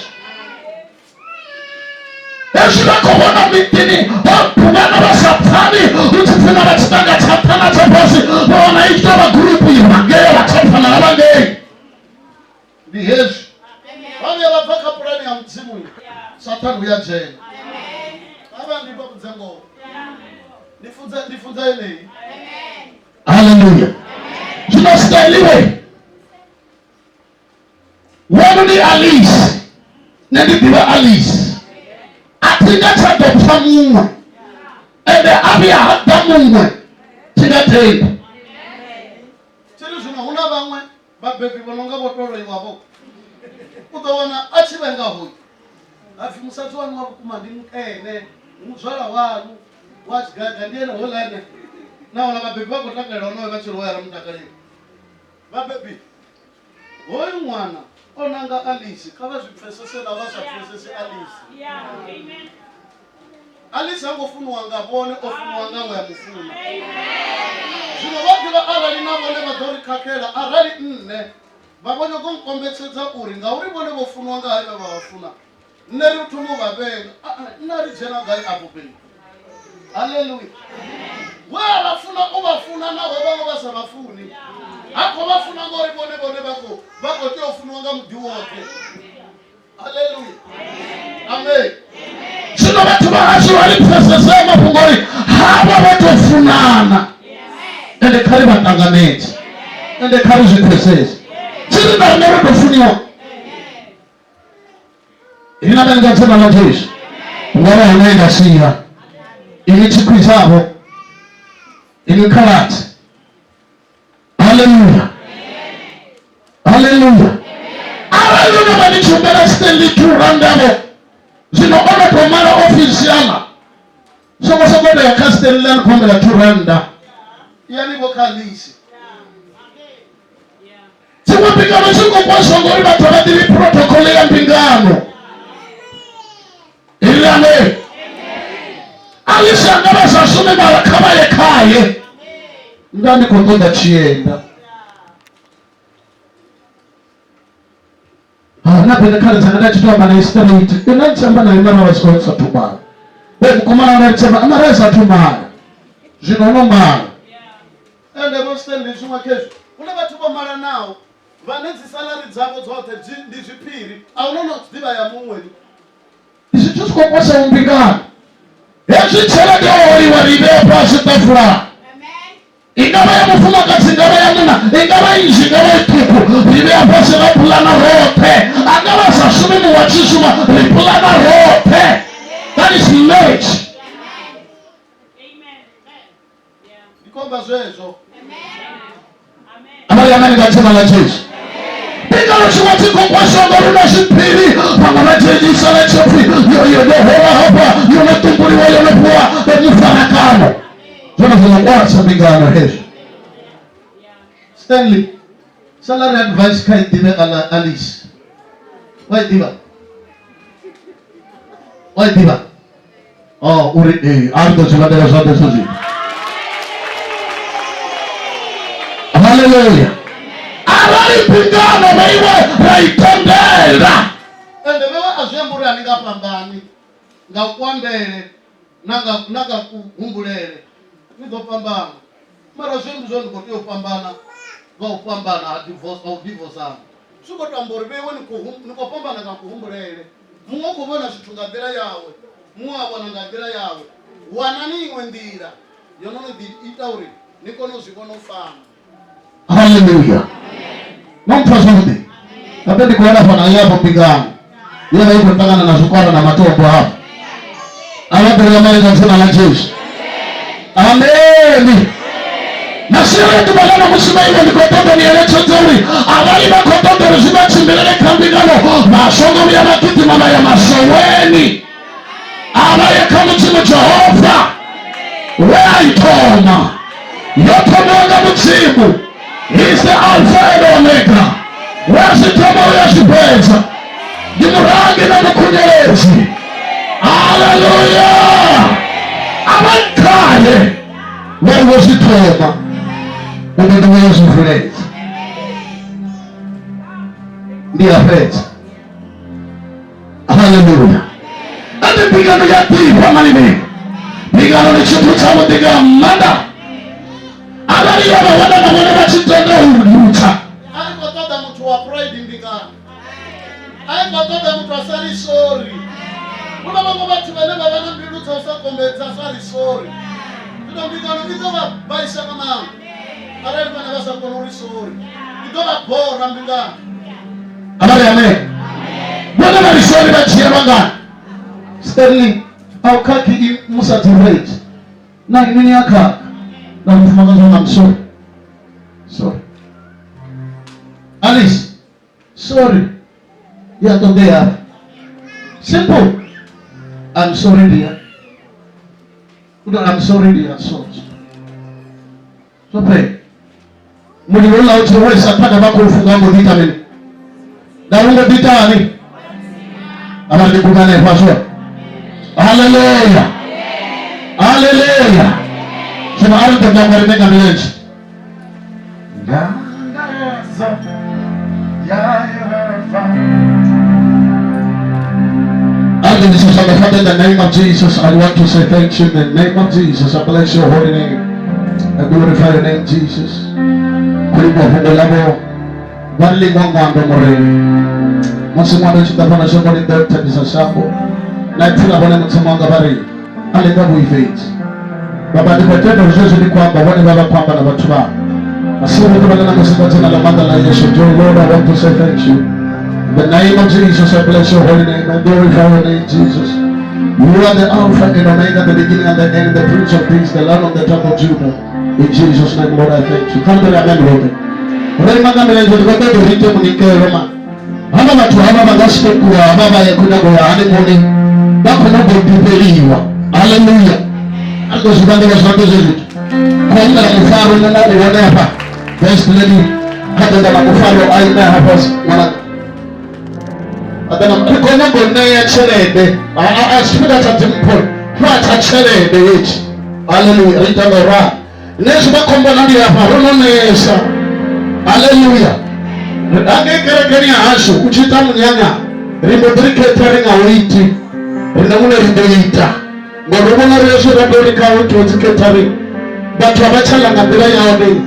Eshira kubona mitini wakubana wa satani utifuna watitanga chatana chaposi wanaita wa grupu yunagea watafana na wangei. Ni Yesu. Wale wapaka purani ya mzimu satani uyaje. Aba ndipo mzengo. Nifunza ile. Hallelujah. Tunastahiliwe. Wanu ni Alice. Nende diwa Alice. Atinga chadopsa mumwe. Ede abia hata mumwe. Tinga tenda. Chiru suna una bangwe. Babebi bononga botoro iwabo. Utaona achibenga huyu. Afi musatu wanu wakumandi mukene. Muzwala wanu. Wachigaga ndiye na holane. Na wala babebi wako takela ono bachiro wala mtakale. Babebi. Oyo mwana onanga Alice kaba zipfesese na basa pfesese Alice. Yeah, amen. Alice angofuna ngabone ofuna ngangwe yamufuna. Amen. Zino bakira arali nabone badori kakela arali nne. Babonye konkombetsetsa uri ngauri bone bofuna ngayo babafuna. Neri utumu babenga. Nari jena ngai apopeni. Hallelujah. Wala funa ubafuna nawe babo basabafuni. Ako bafuna ngori bone bako tyo funwanga mudi wote. Hallelujah. Amen. Sino watu baasho walipesa sema fungori haba watu funana. Ende kari batanganeti. Ende kari zipesese. Sino na nero dofuniwa. Ina benga tena na Yesu. Ngora anaenda siya. Ili chikwizabo. Ili karate. Hallelujah. Hallelujah. Hallelujah. Bani chumbera steli turandamo. Zino ona kwa mara ofisiana. Soko ya kasteli lana kwa mara turanda. Yani vokalisi. Siwa pingano shuko kwa shongori batabadili protokoli ya pingano. Ili ame. Alishangaba sasume mara kama yekaye. Ndani kondoda chienda. Napenda kale tangada chitoa bana street. Ina chamba na imana wasikotsa tuma. Wewe kumana na chamba amaresa tuma. Jinono mara. Ende bostende chuma kesho. Una batuba mara nao. Vanezi salary zabo zote ndizipiri. Aunono tiba ya muweli. Isichusko kwasa umbingana. Yesu chela ndio walibe pasi tafura. Ingaba ya mufuma kasi ingaba ya muna. Ingaba inji ingaba ituku. Ribe ya pasi na pulana rote. Angaba sasumi muwachishuma. Ripulana rote. That is marriage. Amen. Nikomba zoezo. Amali amani katima la Yesu. Pingalo chumati kwa shongo runa shipiri. Pangana jeji sala chofi. Yo hora hapa. Yo natumbuli wa yo nepua. Mufana kano. Zona zona sabigano hesh. Stanley. Salary advice kai dibe ala Alice. Why diba? Why diba? Oh, uri ardo chibadera sote suji. Hallelujah. Alali pingano meiwe raitondera. Ende mewa azembure aninga pambani. Nga kwambele. Naga kuhumbulele. Nido pambana. Mara zembu zonu kotiyo pambana. Nga upambana divorce ama. Suko tambori bewe niko pambana nga kuhumbulele. Mungu kubona shitungadera yawe. Mungu abona ngadera yawe. Wanani wendira. Yonono di itauri. Niko no zikono fana. Hallelujah. Mampa zote. Napenda kuona fana yapo pigano. Yeye yuko tangana na sukara na matobo hapo. Alafu jamani tunasema la Yesu. Amen. Na sio tu bana msimaini ni kototo ni elecho nzuri. Awali na kototo lazima chimbelele kambingano. Masongo ya makiti mama ya masoweni. Abaye kama chimo Jehova. Waitoma. Yoto mwanga mchimu. He is the Alpha and Omega. wasitoma uyasipeza nimurange na mukunyerezi. Haleluya! Abakale bawositoma umuntu w'Yesu ndiye apeza. Haleluya! Ati pigano ya tipa malimi pigano ni chitu cha mutiga manda abali yaba wana na wana bachitenda uruta alikotoda mtu wa pride mbingano, alikotoda mtu asali sorry. Kuna mambo batu bane babana mbiluza usakombeza asali sorry. Ndio mbingano kitoba baisha kama arali bana basa konuri sorry. Kitoba bora mbingano. abali amen. Bwana bali sorry bachiye bangana Stanley au kaki Musa Tirate na nini aka na mfumagazo I'm sorry. Sorry. Alice, sorry. Ya tondea. Simple. I'm sorry dear. I'm sorry dear. So pray. Muni wala uchowe sapana bako ufunga mo vitamin. Darunga vitani. Abali kubane paswa. Hallelujah. Hallelujah. Sema alta ngari menga mlenji. Father, in the name of Jesus, I want to say thank you. In the name of Jesus, I bless your holy name. I glorify your name, Jesus. Baba nipetendo uzoezi ni kwamba wani baba kwamba na watu wao. Asimu tumalina msipati na lamanda la Yesu. Joy Lord, I want to say thank you. In the name of Jesus, I bless your holy name. I glorify your name, Jesus. You are the Alpha and Omega, the beginning and the end, the Prince of Peace, the Lamb of the tribe of Judah. In Jesus' name, Lord, I thank you. Come to the amen, Lord. Remember me, Lord, God, to read them in Keroma. Hama watu hama magaste kuwa baba ya kuna goya hadi mwoni. Bako na bebeliwa. Hallelujah. Algo zibande wa sababu zetu. Kwa ina la mfaro na nani wane hapa. Best lady. Hata na mfaro aina hapa. Adana mkono gone ya chelede. Asipida tatimpo. Kwa tachelede yechi. Hallelujah. Ritamora. Nesu bakomba nandi hapa. Rono nesa. Hallelujah. Age kerekeni asho. Uchita mnyanya. Rimodrike teringa witi. Rinamune rindoita. Ngorobona reso radori kawo toziketari batu abachala ngabira yaone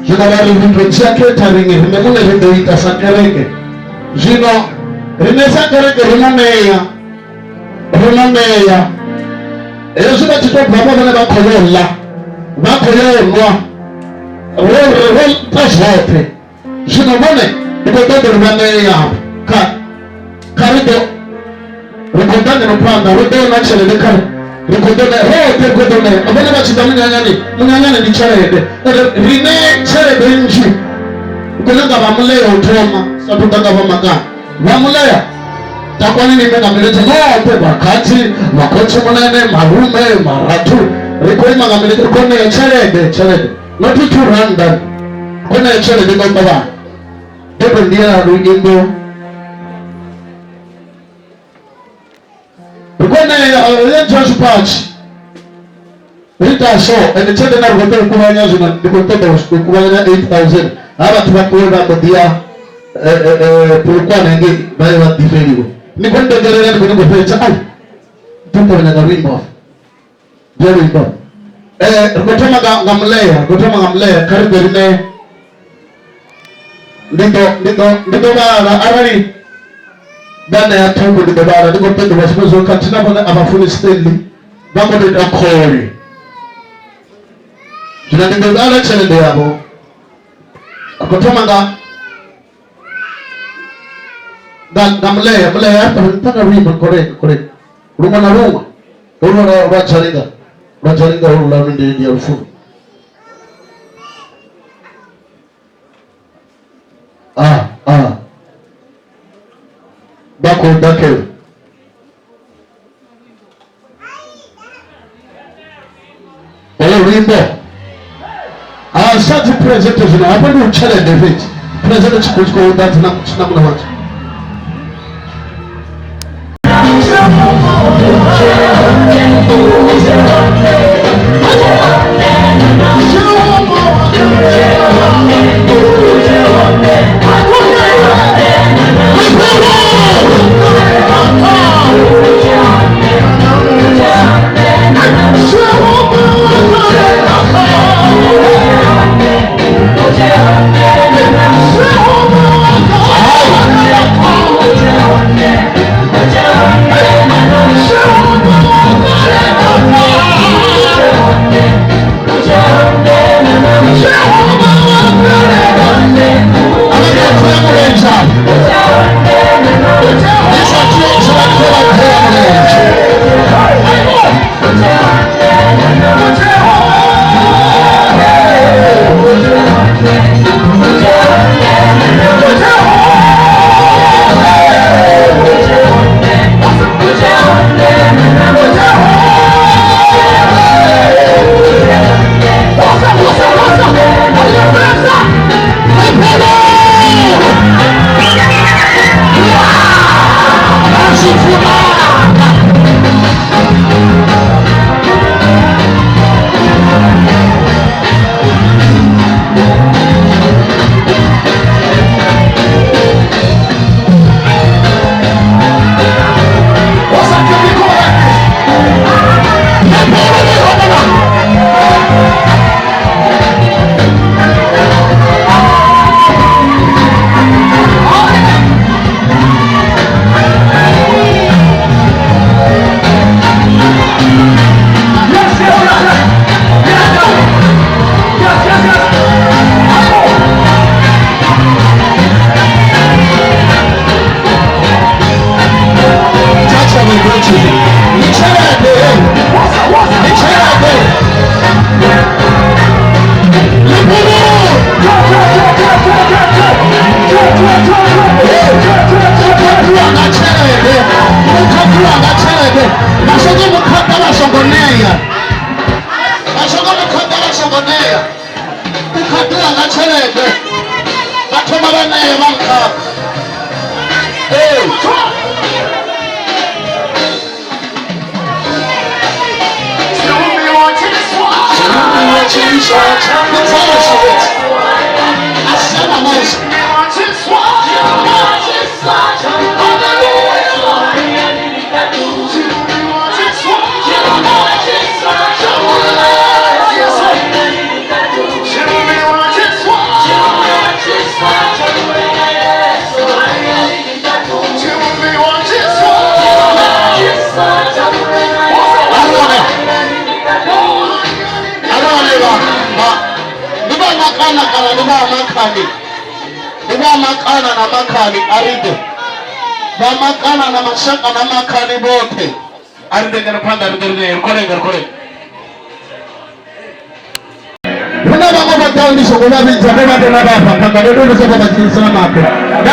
jina bali vindo chaketari ngimemune vindo itasakereke jino rinesakereke rimameya ezo batito baba bana bakoyola rol pashote jino bone ikotodo rimameya karido rikondane nopanda rodo na chelele kare rikodone hote kodone abana bachita munyanyane ni charede rine charede nji ukolanga bamuleo utoma satutanga bamaka bamulea takwani nimena melete hote wakati makochi munene marume maratu rikoima ngamelete kone charede not to random kone charede ndo baba ndipo ndia rujimbo Rikone Josh Patch Rita show and the children are going to Kumanya Zuna, the Kototos, Kumanya 8,000. Haba tunakuona ndia tulikuwa nangi bale wa difeligo. Ni kwenda gereza ni kwenda kupecha ai. Tupo na wimbo. Ndio wimbo. Rikotoma ngamlea karibu rime. Ndito bana arali Dana ya tongo di babara, niko pendo wasipozo katina wana abafuni Stanley, bako di dakori. Juna niko dala chene de yabo. Akotoma nga mlea, hata mpaka wimbo, correct. Ruma na wachalinga hulu mindi ya ufuru. Bako dakel. Ole wimbo. Asante presenters na hapo ni uchele David. President chikuchiko that namuna watu. Makani arido bamakana na mashaka na makani bote aride ngana panda aride kore Kuna baba batandi shokona binza baba tena baba panga ndio sasa baba sana hapo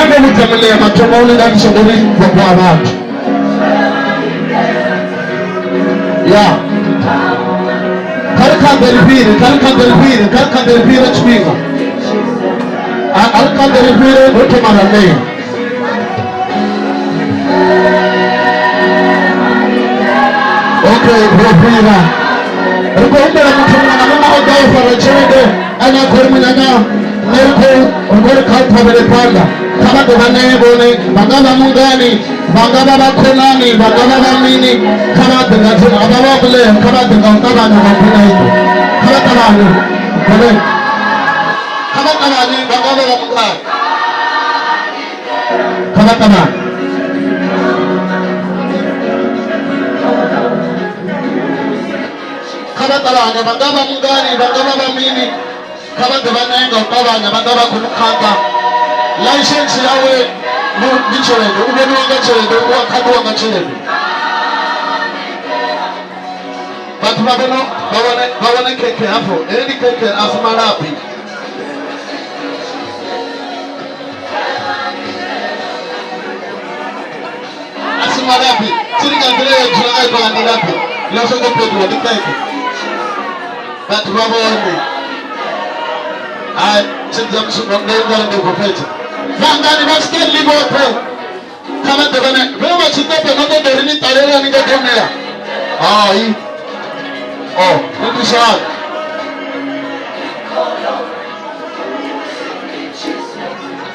ndio mtamlea matomo ule ndio shokoni kwa watu ya kalka delfire chwinga alka delfire wote marane okay delfire ruko ndio mtumwa na mama odao farajede ana kormana nerko ongore kalpa bele panda kama dobane bone bagaba mungani bagaba bakonani bagaba bamini kama dengati ababa bele kama dengata na mapina hiyo kama tabani bele kama tabani bagaba bamungani kama tabani kama tabani bagaba mungani bagaba bamini kama dobane ngotaba bagaba kunukanga license yawe bichorede ubone wangachorede wakati wangachorede batu babone keke hapo edi keke asmarapi chirikandire chirakai pangandirapi lasoko pedwa dikeke batu babone ai Chimzamsumongenza ndikupeta. Vangani vasiteli vote. Kama tekane, vema chitepe noto derini tarela ningekonea. Ai. Oh, nini sawa?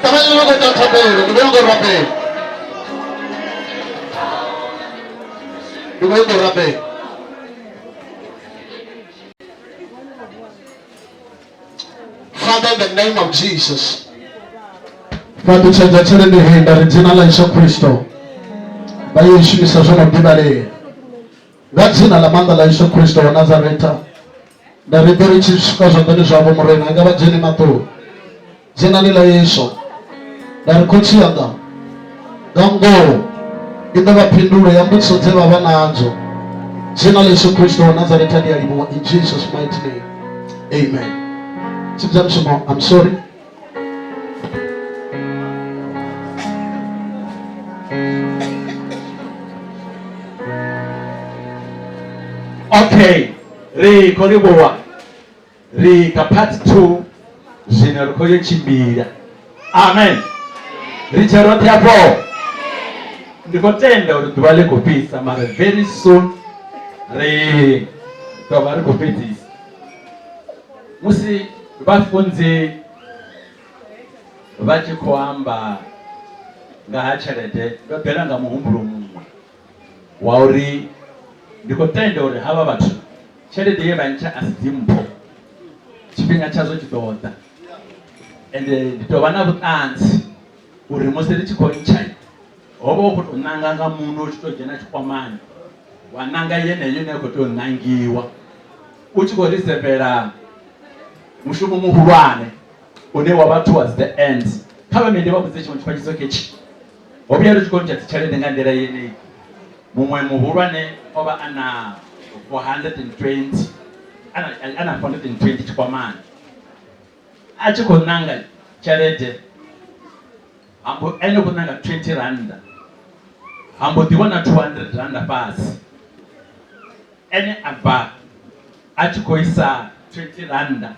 Kama ni noto tatabele, ndio rape. Ndio rape. Father, in the name of Jesus. Father, change the hand and in la Yesu Kristo. By Yesu misazono dibale. Gazina la manda la Yesu Kristo wa Nazareta. Da ridori chikozo ndani zabo morena ngaba jeni mato. Jina ni la Yesu. Da rikochi anda. Gango. Indaba pindure yambutsote baba nanzo. Jina la Yesu Kristo wa Nazareta ni alimu in Jesus mighty name. Amen. I'm sorry. Okay, ri koribowa ri part 2 zino koyo chimbira. Amen. Richard hapo ndikotenda uri tubale kupisa mara very soon ri tubale kupitisa musi bafunzi vachikwamba ngahachelete ndopera ngamuhumburo mumwe wauri ndikotenda uri hava vatu chelete yevancha asidimpo chipinga chazo chitoda ende nditova na vutanzi uri musi richikonchai hovo kuti unanga nga munhu uchitojena chikwamani wananga yeneyo nekotonangiwa uchikorisepera mushumo muhulwane une wava towards the end kava mende vakuze chimwe chifanyiso kechi obuyero chikoncha tichalende nga ndera yeneyi mumwe muhulwane ova ana 420 ana 420 chikwamani achikonanga charete ambo ene kunanga 20 randa ambo diwana 200 randa pasi ene abba achikoisa 20 randa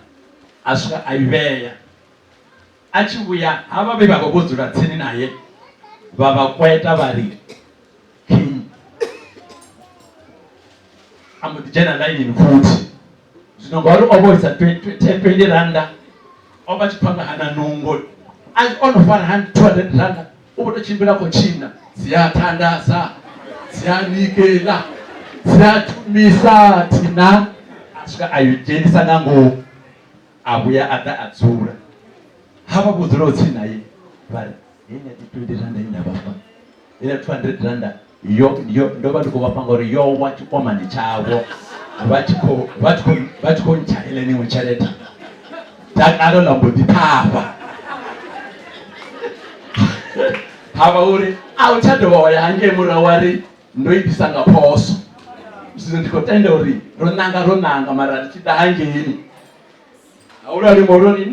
aswika aiveya achiuya hava ve vakakodzura tsini naye vavakweta vari king amudijena lainini futi zvino ngauri ovoisa 20 randa ova chipanga hana nungo onofana 200 randa uvotochimbira kochina ziyatandasa ziyanikela ziyatumisa tina asvika ayojenisa nango abuya ata adzura hava kudzura tsinaye vari ine 20 randa inabapa ine 200 randa yo ndova ndikovapanga uri yowa chikomani chavo vatikonchaile nimwe chareta takaro lambodipava hava uri auchadova yange murawari ndoibisanga poso zvino ndikotenda uri ronanga mara richida hangeni aurari moroni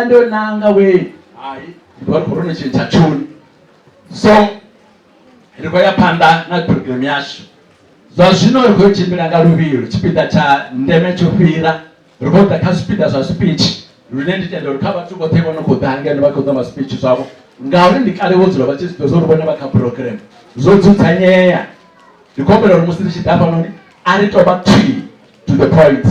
ndonanga we hai ndori korona chinhu chachuni so rikoyapanda naprogram yacho zvazvino rikochimbira ngaruviro chipinda chandeme chopira rikoita kazvipinda zvaspeech rune nditenda rikava tungotekwa nokudhange nevakodza maspeech zvavo ngauri ndikare vodzura vachizidozorubona vakaprogram zodzudza nyaya ndikombera uri musi richidhapa noni aritoba tree to the point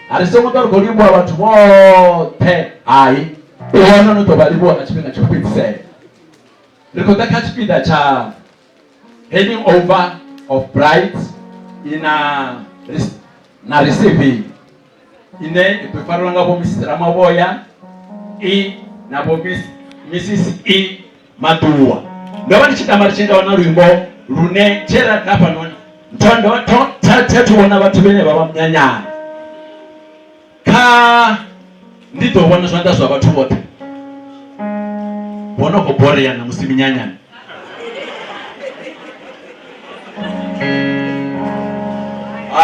harisongotorigoribwa vatu vote hai iwana notoba ribwa kachipinda chokupedzisera rikota kachipinda cha handing over of brides na receiving ine ipefarwa ngavo Mrs. Ramavoya navo Mrs. Maduwa ndova ndichidamba richenda wana rwimbo rune chera dhapa noni tatuona vatu vene vava munyanyana ka ndidovona zvanda zva vatu vote vonogobhoreyana musi minyanyana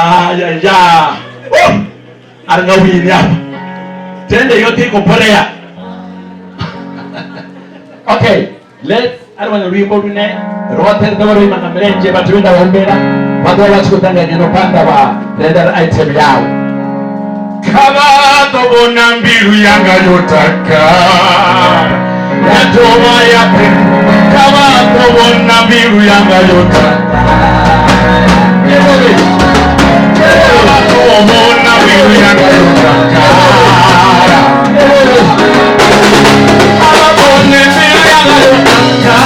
ayaya aringawini apa tende yote ikobhoreya okay let's arwana rwimbo rune rote rinova mirenje vatu venda vombera vadova vachikotanga nyenopanda varenda item yavo Kabadobona mbilu yanga yotakara yatoma yape kabadobona mbilu yanga yotakara kabadobona mbilu yanga yotakara kabadobona mbilu yanga yotakara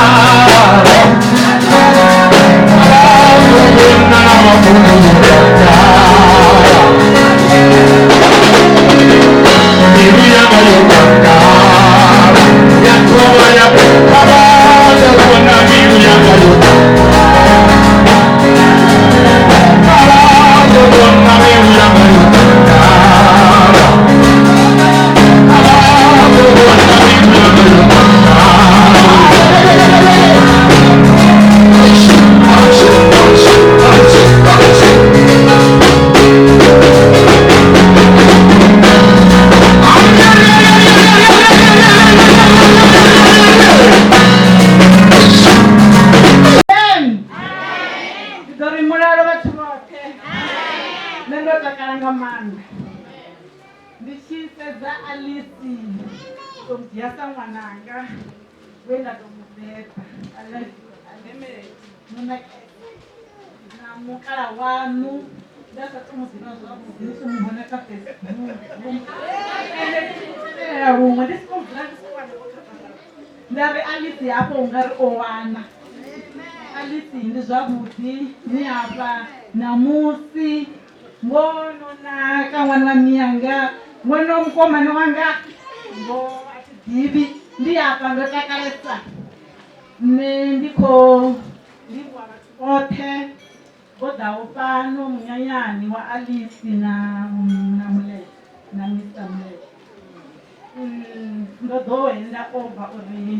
kabadobona namafuno yotakara Yasa mwananga wenda domubeba aleme muna na mukala wanu dasa tumuzino zwabu nisu mboneka Facebook rumwe ndari Alice hapo ungari owana Alice ndi zvabuti ni apa namusi ngono naka mwana miyanga ngono mkomani wanga ngo divi ndi apa ndotakalesa ndiko ndibwa othe godawo pano munyanyani wa Alice na Mule na Mr. Mule ndodoenda over uri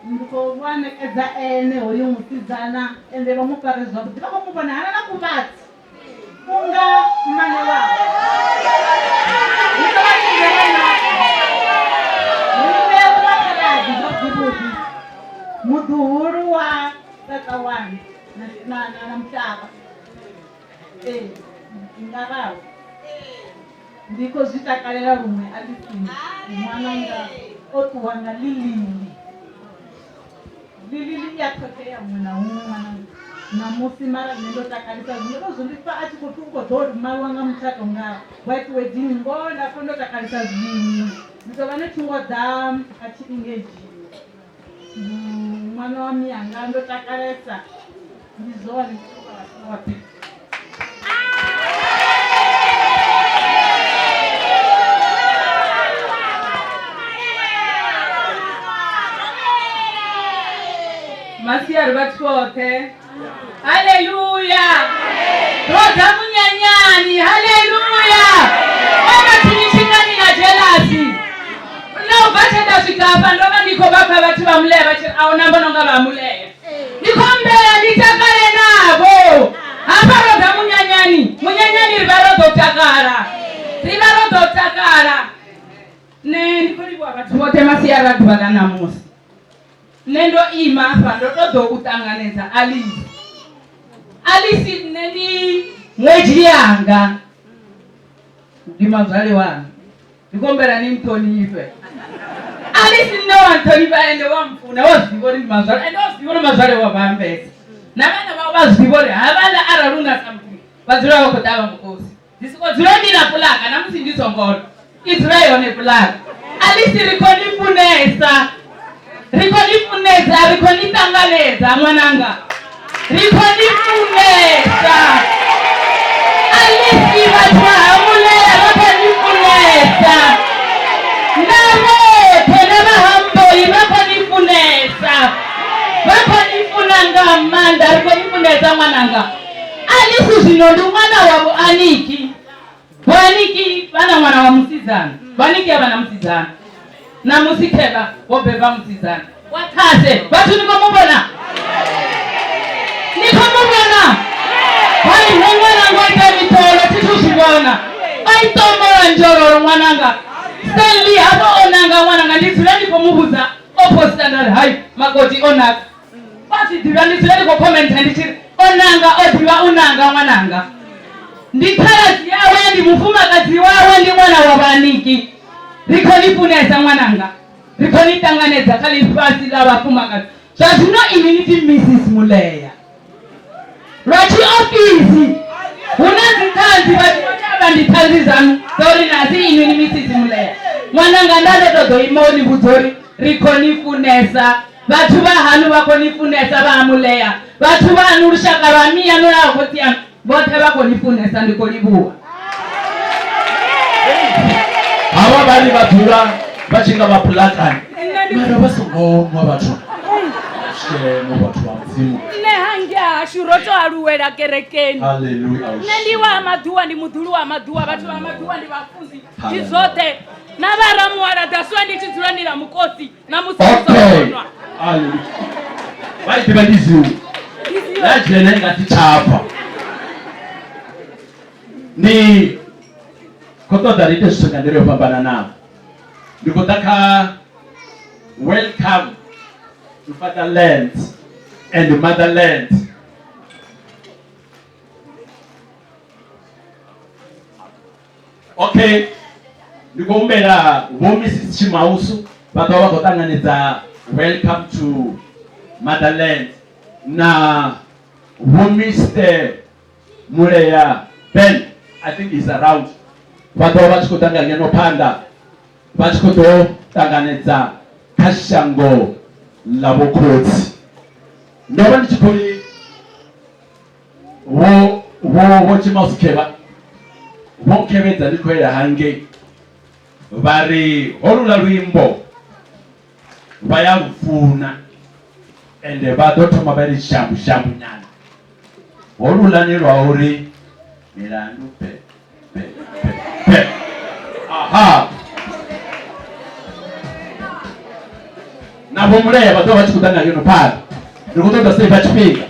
ndiko wanekeza ene hoyo musizana ende vamuparizwa kuti vakamubona hana nakuvati kunga mane wavo muduhuru wa tata wani na mtava ngavawo ndiko zvitakalera rumwe Alice mwananga otuwanga lilili yatoteya mwana umwe mwananga namusi mara nendotakalisa zvinozondipa achikotukodhori mai wanga muchato ngava white wedding ngondakondotakalisa zvinhu nditova nechingwa dza achiingeji mwana wa miyanga ndotakalesa ndizova nekuote masiyari vatwote haleluya roza munyanyani haleluya ovatinichingani na jelasi novatenda zvikapa ndova ndiko vapa vati vamuleya vachiri aona mbononga vamuleya ndikombera nditakare navo hapa roza munyanyani riva rozotakara ndikolibwa vatu vote masiyari vatu vakanamusi nendo imafa ndotozokutanganeza Alice nendi mweji yanga ndi mazale wangu ndikombera ni mtonive Alice no wantoniva ende wamfuna wazivori mazale ende wazivori mazale wavambesa navana vavo vazivori havana ararunga something vazira vakotava mukosi ndisikozirondina pulaka namusi ndizongolo Israel ne pulaka Alice rikonifunesa rikonitangaleza mwananga rikonifunesa Alice vatwahamuleya vakonifunesa navote navahamboi vakonifunesa vakonifunanga manda rikonifunesa mwananga Alice zvinondi mwana wavo Aniki vana mwana wa musizana vaniki avana musizana namusikeva wobheva musizana wakase vatu nikomubona vai nomwana ngoita mitoro tituzvivona aitomora njororo mwananga Stanley hapa onanga mwananga ndizira ndikomubuza opostandard hai makoti onaka vachidhiva ndizira ndikokomenta ndichiri onanga odiva unanga mwananga ndi khaladzi yawe, ndi mufumakadzi wawe, ndi mwana wa vaniki. Rikhonifunesa mwananga, rikhonitanganedza khali fasi la vafumakadzi. Zvazvino imi nditi Mrs. Muleya lwachiofisi huna dzikhanzi vatinotava ndithanzi zanu dzori nasi imi ni Mrs. Muleya. Mwananga ndatotodoimoni vudzori rikhonifunesa vathu vahanu vakhonifunesa va Muleya, vathu vanu lushaka lwa miyanu na voti yanu vothe vakhonifunesa ndikolivuwa. Ava vari vadhura vachinga vapulakani mara vasongomwa vathu shemo vathu va mudzimu. Ne hangi ashu roto aluwela kerekeni. Haleluya. Nendi wa maduwa ndi mudhulu wa maduwa, vathu wa maduwa ndi vafunzi ndizote na varamu wala daswa ndi chidziranira mukosi na musizoonwa. Haleluya. Vaitiba ndiziwo najene ngatichapa ni kotoda rite zvisingandiri yopambana navo ndikutaka welcome to fatherland and motherland. Okay, ndikuumbera vo Mrs. Chimausu vatova vakotanganidza welcome to motherland na vo Mr. Muleya Ben, I think he's around. Vatova vachikotanga ngenopanda vachikototanganidza kashango lavokotsi. Ndova ndichikoli vo Chimausu keva vokevedza ndikoera hange vari holula lwimbo vayalufuna ende vadotoma vari shambu nyana. Holula ni lwauri milandu pe. Aha, navo Muleya vatova vachikutanga ngeno pari ndikutoda sei vachipinga.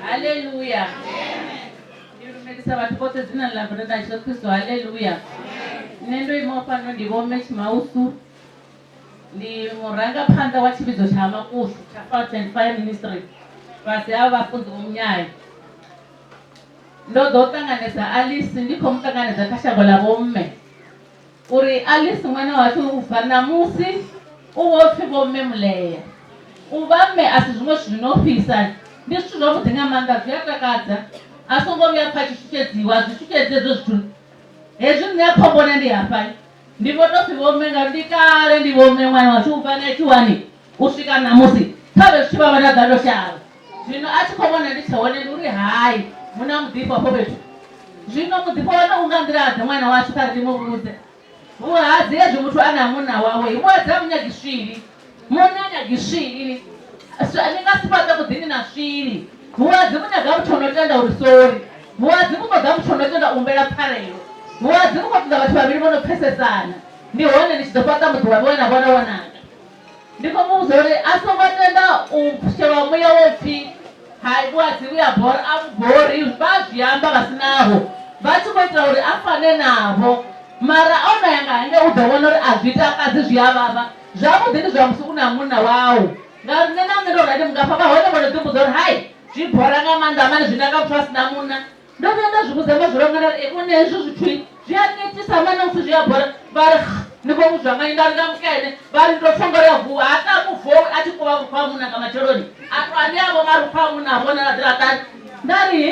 Haleluya. Ndirumelisa vathu vothe dzina la Bwana na Yesu Kristo. Haleluya. Nendo imofano ndivome Chimausu ndi murangaphanḓa wa chividzo cha Makusu cha Fountain Fire Ministry fhasi ha vafunzi vomnyaya. Ndo ḓo ṱanganedza Alice ndikho muṱanganedza kha shango ḽa vomme uri Alice mwana washu ubva namusi u vho pfhi vomme Muleya. U vha mme a si zwiṅwe zwithu zwinofhisa, ndi zwithu zwavhuḓi nga maanḓa, zwi a takadza. A songo vhuya pfha tshishushedziwa, zwi shushedze hezwo zwithu. Hezwi nṋe a khombona ndi hafha ndi vho to pfhi vomme ngauri ndi kale ndi vomme ṅwana washu u bva 91 u swika namusi khavhe zwi tshi vha vha na ḓalo shavho. Zwino a tshi khou vhona ndi tshe hone ndi uri hayi hu na muḓifho afho fhethu. Zwino muḓifho wane u nga nḓilaḓe ṅwana washu kha ri ndi muvhudze vhuhadzi hezwi muthu a na munna wawe ṅwedza munyagi swili munna nyagi swili ni nga si fhaṱe muḓini na swili. Vhuhadzi vhu nyaga muthu ono tenda uri sori, vhuhadzi vhu ṱoḓa muthu ono tenda u umbela pfarelo, vhuhadzi vhu khou ṱoḓa vhathu vhavhili vho no pfesesana. Ndi hone ndi tshi ḓo fhaṱa muḓi wa vhona vhona wananga. Ndi khou muvhudza uri a songo tenda u shelwa muya wo pfhi hai vhuhadzi vhu ya bora, a vhu bori, vha zwi amba vha si naho vha tshi khou itela uri a fane navho. Mara ono ya nga hange u ḓo vhona uri a zwi takadzi zwi a vhavha zwavhuḓi ndi zwa musi u na munna wau ngauri nṋe na nṋe ndo rali mungafha vha hone vhono ḓimbudza uri hai zwi bora nga maanḓa mani zwi nanga muthu a sina munna ndo vhuya nda zwi vhudza mazwilongana one hezwo zwithu zwi a netisa mana musi zwi a bora vha ri ndi khou vhudzwa ngani nda ri nga mukene vha ri ndo pfha ngori a vuwa hata muvowi a tshi kuvha vhupfa ha munna nga matsheloni a to ani avho marupfa ha munna a vhona na ḓiratani nda ri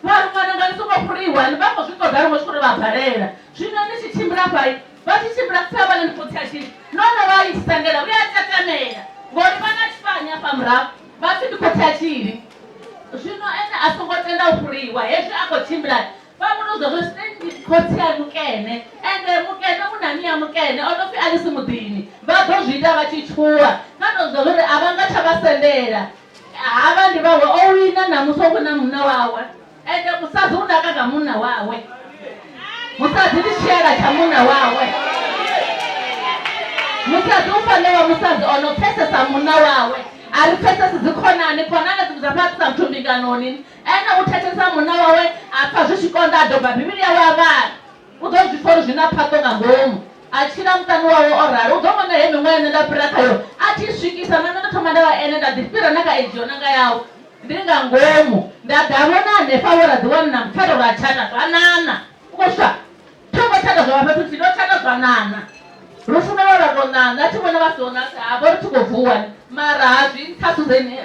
vha ri ṅwana nga ni songo pfuriwa ni vha khou zwi ṱoḓa ringo tshi khou vha balela zwino ni tshi tshimbila fhai vha tshi tshimbila kusa vhana ndi khotsi a tshili none vha isendela vhuya tetemela ngori vha na tshifanya hafha murahu vha pfi ndi khotsi a tshili zwino ene a songo tenda u fhuriwa hezwi a khou tshimbila vha muvhudza zwo ndi khotsi ya mukene ende mukene munani ya mukene o no pfi a ḽi si muḓini vha ḓo zwi ita vha tshi tshuwa kha tou zwa uri a vha nga tsha vha sendela havha ndi vhawe o wina namusi o vhona munna wawe ende musadzi u naka nga munna wawe musadzi ndi tshiela tsha munna wawe musadzi u fanela musadzi o no pfesesa munna wawe a ri pfesesi dzikhonani dzivhu dza fhaṱisa muthu mbinganoni ene u thetshelesa munna wawe a pfha zwi tshi konḓa a doba bivhili yawe a vhala u ḓo zwi pfha uri zwi na phaṱo nga ngomu a tshila muṱani wawe o rali u ḓo vhona he miṅwe ene nda fhira khayo a tshi swikisa nane ndo thoma nda vha ene nda ḓifhira na kha edziyo nanga yawe ndi nga ngomu nda davhona hanefha wo ra ḓiwana na muthato lwa tshata zwa nana u khou swa thongo tshata zwa vha fhethu tshi ndo tshata zwa nana lufuno lwa tou nanga a thi vhona vha sona havho ri thi khou vuwa mara ha zwi nṱha suzeni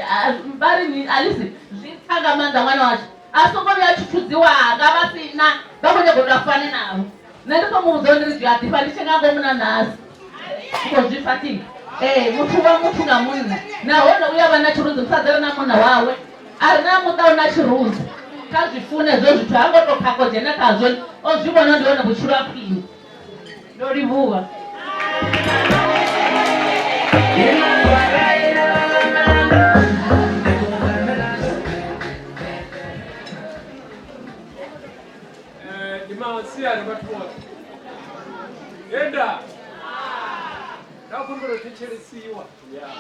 vha ri ni alisi zwi nṱha nga maanḓa ṅwana washu a songo vhuya thuthudziwanga vha si na vha khou nyago uri a fane navho nṋe ndi khou muvhudza uri zwi a ḓifha ndi tshi nga ngomu na nasi u khou zwi fatika muthu wa muthu nga munna nahone u ya vha na tshirunzi musadzi ri na munna wawe a ri na muṱa u na tshirunzi kha zwi fune hezwo zwithu ha ngo tou khako dzhena khazwo o zwi vhona ndi hone vhutshilo ha khwine ndo livhuwa Siani watu wote. Yenda. Nakumbiro tichelesiwa. Yeah.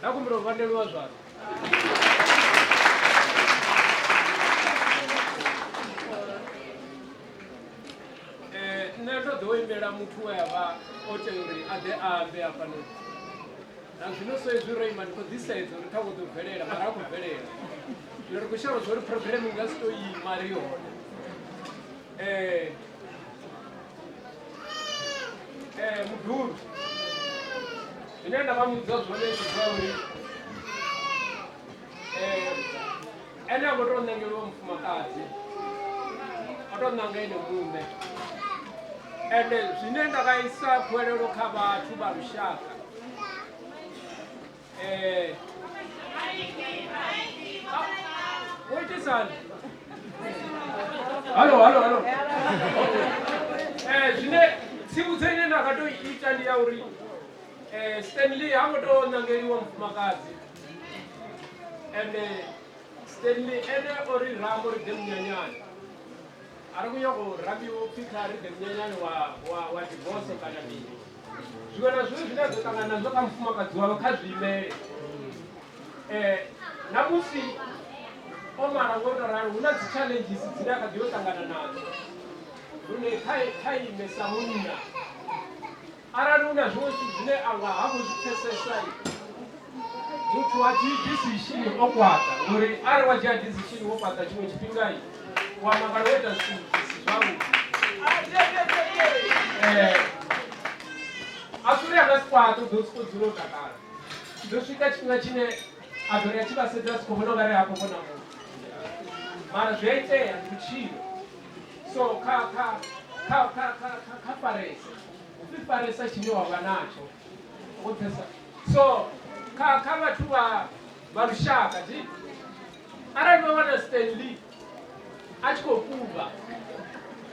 Nakumbiro vandelwa zvaro. Nṋe ndo ḓo imela muthu we avha o tea uri a ḓe ambe hafhanoni na zwino so hezwi ro ima ndi khou ḓisedza uri ṱhaṅwe ḓo bvelela mara a khou bvelela zwino ri khou shavha zwa uri program i nga si tou ima ri hone Mudhuru zwine nda vha mudza zwone ndi zwa uri ene a ngo tou ṋangeliwa mufumakadzi o tou ṋanga ene mume ende zwine nda nga isa khuwelelo kha vhathu vha lushaka wo itisani halo zwine tsivhudzo ine nda nga tou ita ndi ya uri Stanley ha ngo tou ṋangeliwa mufumakadzi ende Stanley ene o ri ramo ri ḓe munyanyani a ri khou nyaga u rabiwa upfhi kha ri ḓe munyanyani wa divorce kana mini zwiṅwe na zwiṅwe zwine a ḓo ṱangana nazwo kha mufumakadzi wawe kha zwi imele na musi o mara ngo tou ralo hu na dzi challenges dzine a kha ḓi yo ṱangana nadzo lune kha ime sa munna arali hu na zwiṅwe zwithu zwine a nga hafhu zwi pfesesa muthu a dzhii decision o kwaṱa ngori arali wa dzhia decision wo kwaṱa tshiṅwe tshifhinga wa mangala wo ita zwithu zwi si zwavhuḓi a suri a nga si kwaṱa u ḓo siko dzula o takala ḓo swika tshifhinga tshine a ḓo ri a tshi vha sedza si khou vhona u nga ri hafho vhona muthu mara zwi a itea ndi vhutshilo so kha faresa upfhi faresa tshine wa vha natsho u pfesa so kha vhathu vha lushaka arali vha wana Stanley a tshi khou kuvha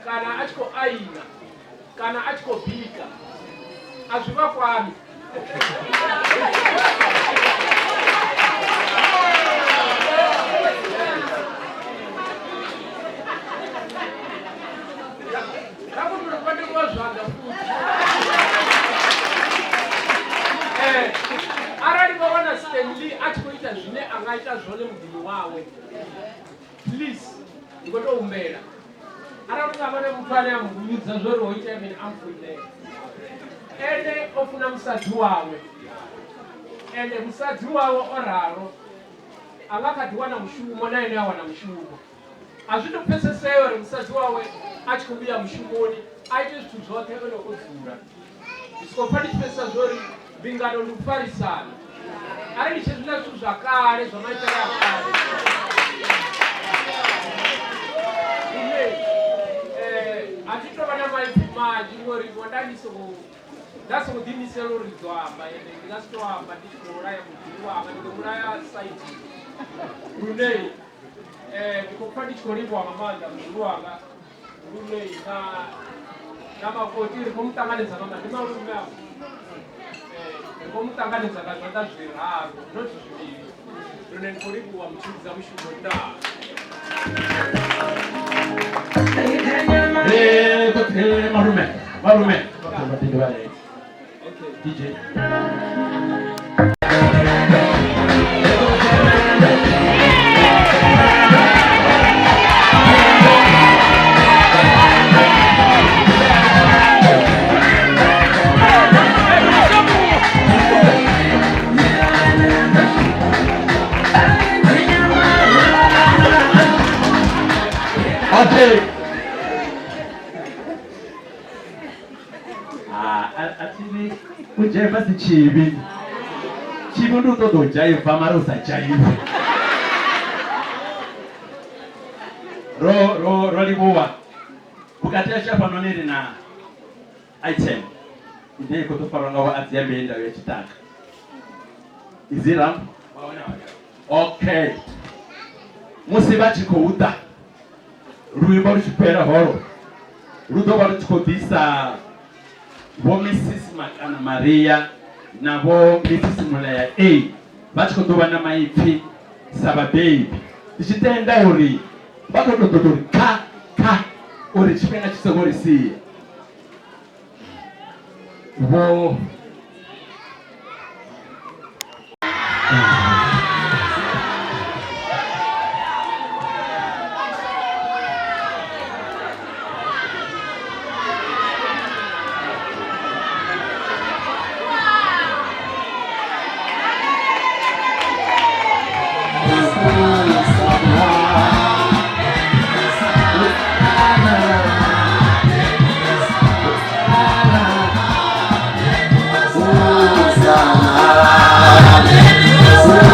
kana a tshi khou aina kana a tshi khou bika a zwi vha kwami arali vha wana Stanley a tshi khou ita zwine a nga ita zwone muḓini wawe please ndi khou tou humbela arali nga vha na muthu ane a muvhudza zwo ri ho itea mini amfuinela ene ofuna musadzi wawe ende musadzi wawe oraro angakadiwana mushumo naye awana mushumo azvitopfeseseyo uri musadzi wawe achikubuya mushumoni aite zvithu zvote enokudzura zvisikofanipesa zvori mbingano ndikufarisana ari ndichezvina zvithu zvakare zvamaitari akare hatitova namaipfi manji ngori ndasokudhimiselo ridzwamba ende ndingasitoamba ndichinouraya mudhuri wanga ndikomuraya saiti runei ndikokufa ndichikoripwa mamanda mudhuri wanga runei namakoti rikomutanganidza mama ndimarume avo rikomutanganidza kazvanda zviraro noti zviviri rune ndikoripwa muchidza mushumo ndaa Marume. DJ. Okay. Atini ujaiva si chivi. Chivi ndo todo jaiva mara usajaiva. Ro libuwa. Bukatia shapa noniri na item. Ndiye kutofaranga wa atiambe enda wechitaka. Izira? Okay. Musibachi kouta. Ruimba ruchipera horo. Rudoba ruchikodisa bo Mrs. Makana Maria na bo Mrs. Mulaya A vachikotoba na maipfi saba baby tichitenda uri vakototori ka uri chipenga chisogori siya bo Sana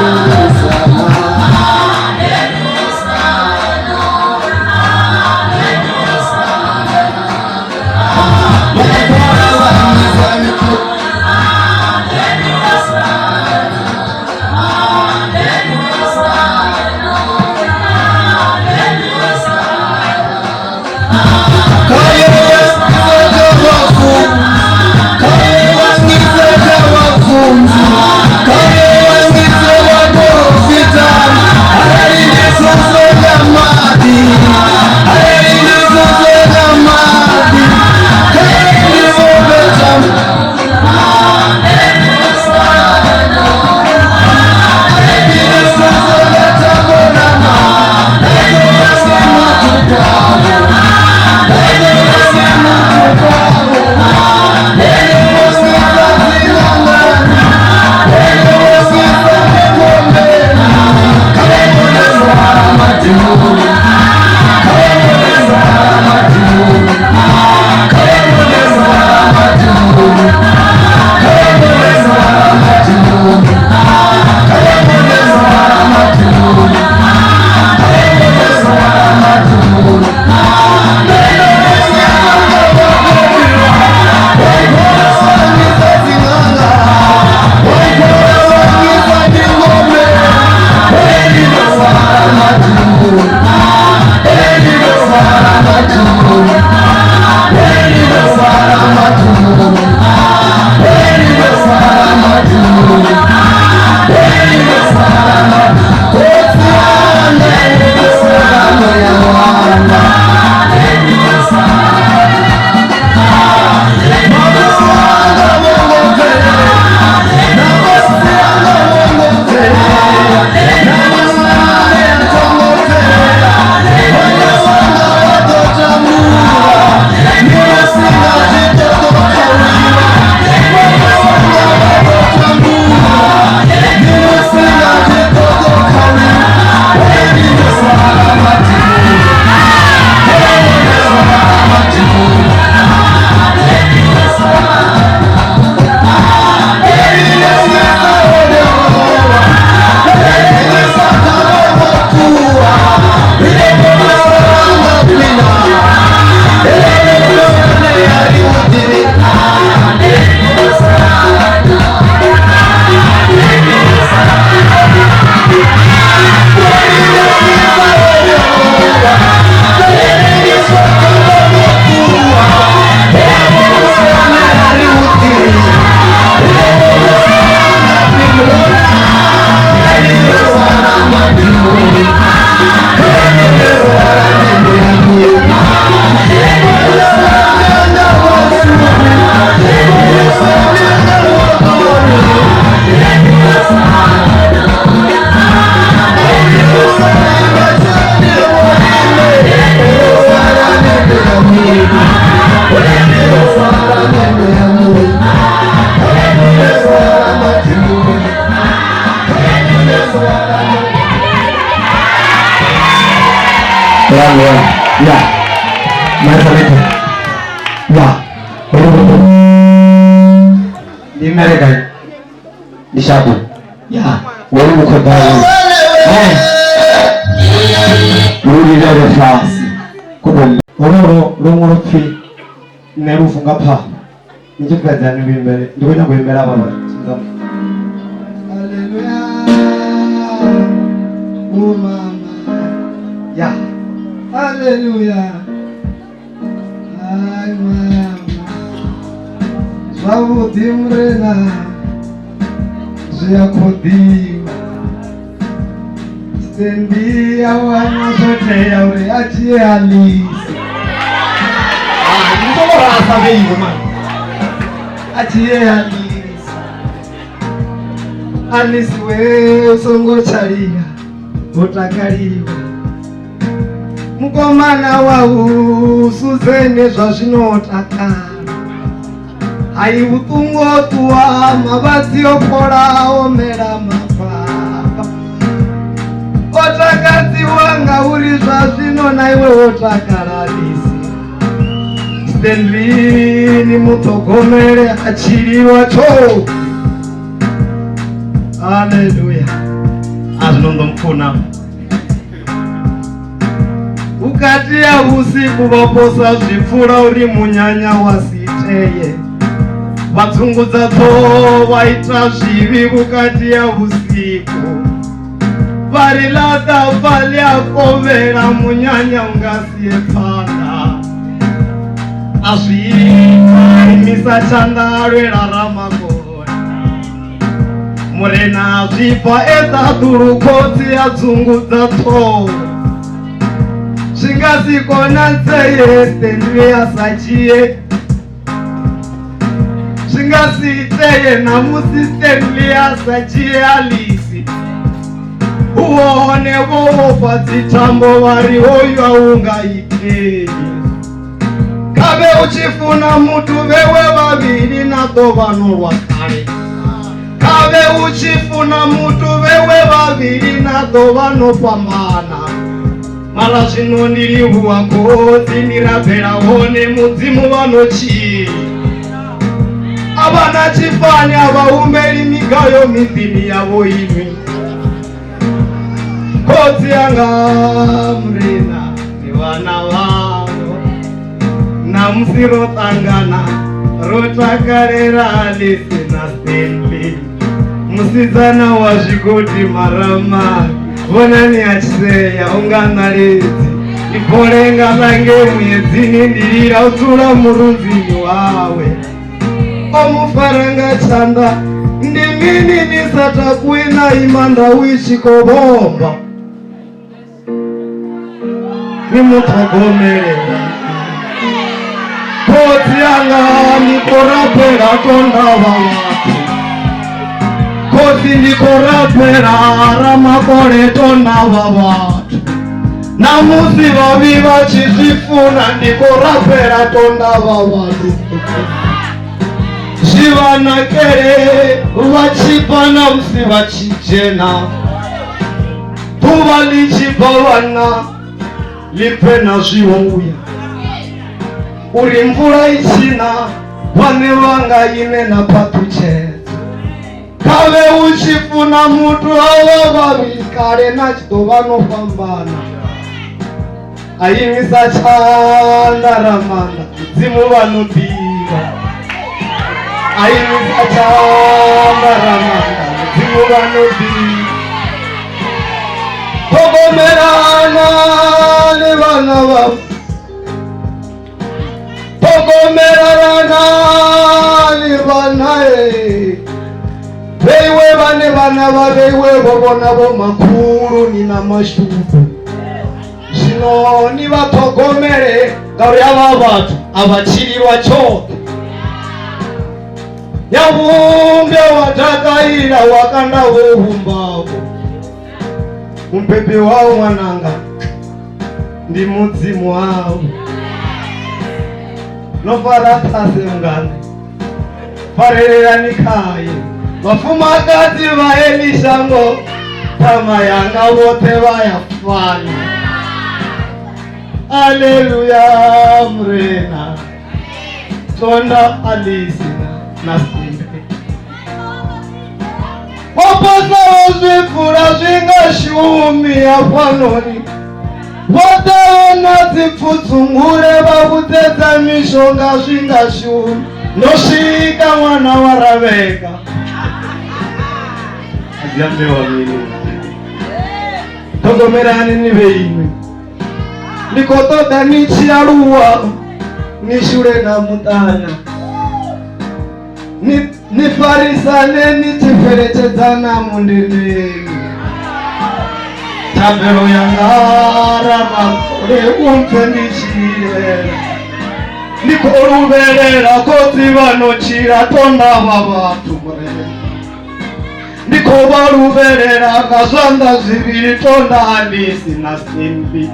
Ya. Nimereka. Nishabu. Ya. Wewe uko ndani. Uri leo fasi. Kuno rumurupfi nerufu ngapha. Nijikazana bimbere. Ndikonya kwemera baba. Haleluya. Oh mama. Ya. Haleluya. Ay mama. Zwavudi mrena. Zviyakhodiwa. Stendi awanazoteya uri achiye alisi. Ndorasa veivo mama. Achiye alisi. Alisi we usongocharia. Utakariwa. Mukomana wawu suzene zvazvinotaka. Hai utungotua mavadzi okora omera mapapa. Otakadziwa ngauri zvazvino naiwe otakaradisi. Stanley ni mutogomere achiriwa cho. Haleluya. Azvinondomufuna. Ukati ya usiku vaposa zvipfura uri munyanya wasiteye. Vatsungudza tso vaita zvivi ukati ya usiku. Varilata vali akovera munyanya ungasiye panda. Azviita imisa chandarwera ramakona. Murena zvipa etadurukotsi adzungudza tso. Zvingasikona nzeye Stanley asachiye. Zvingasiteye namusi Stanley asachiye alisi. Uone vofa dzitambo vari hoyu aungaitei. Kave uchifuna mutu vewe vaviri nato vanorwa kare. Kave uchifuna mutu vewe vaviri nato vanopambana. Mara zvino ndiri huwakodzi ndirabhera one mudzimu vanochii. Avana chifani avaumberi migayo midhini yavo imwe. Kodzi yanga murena nevana vavo. Namusi rotangana rotakarera Alisi na Stanley. Musidzana wazvikoti marama. Vonani achiseya unganalezi. Ikorenga lange mwedzini ndirira utsura murunzini wawe. Omufaranga chanda ndimini nisatakuina imanda wichikobomba. Nimutogomere. Kodzi yanga nikorapera tondava watu. Kodzi ndikorapera ramakore tondava watu. Namusi vavi vachizvifuna ndikorapera tondava watu. Zvivanakere vachipana musi vachichena. Tuva lichipa vana lipena zviouya. Uri mvura ichina vane vangaine napatuchena. Kave uchifuna mutu ava vavi kare nachito vanofambana. Aimisa chanda ramanda dzimu vanodiva. Aimisa chanda ramanda dzimu vanodiva. Togomerana nevana vavo. Togomerana nevana veiwe vane vana vaveiwe vovona vomakuru nina mashupu. Zvino nivatogomere ngauri ava vatu avachiri vachoke. Yavumbe watakaira wakanda vohumbavo. Mupepe wavo mwananga ndi mudzimu wavo. Nofara pasi mungana farererani kaye. Vafumakadzi vaelishango pama yanga vote vayafana. Haleluya murena. tonda Alice na Simbi. Waposa uzifura zinga shumi ya panoni. Wataona zipfutsungure bakutedza mishonga zinga shumi. Noshika mwana wa Rebeka. Aziambe wa minu. Togomerani nibe imwe. Nikotoda nichiaruwa. Nishure na mutana. Nifarisane nichiferechedzana mundendeni. Tabero yangara makore umfe ndishire. Nikoruberera koti vanochira tonda vavatu murere. Nikovaruberera kazvanda zviviri tonda Alice na Simbi.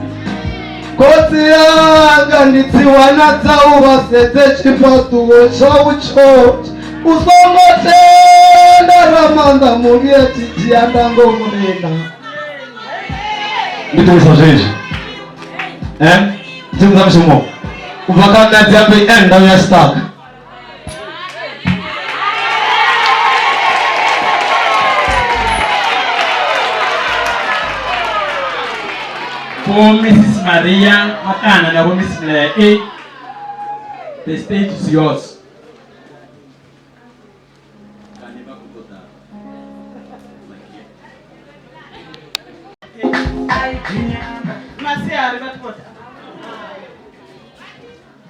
Koti yanga nditsiwana dzau vasedze chipatuwo chaucho. Usongotenda ramanda muri yechijianda ngomurena. Nditoisa zvezvi. Dzimza mshumo. Uvakanda dziambe enda uya stuck. For Mrs. Maria Makana na for Mrs. Mlea, the stage is yours.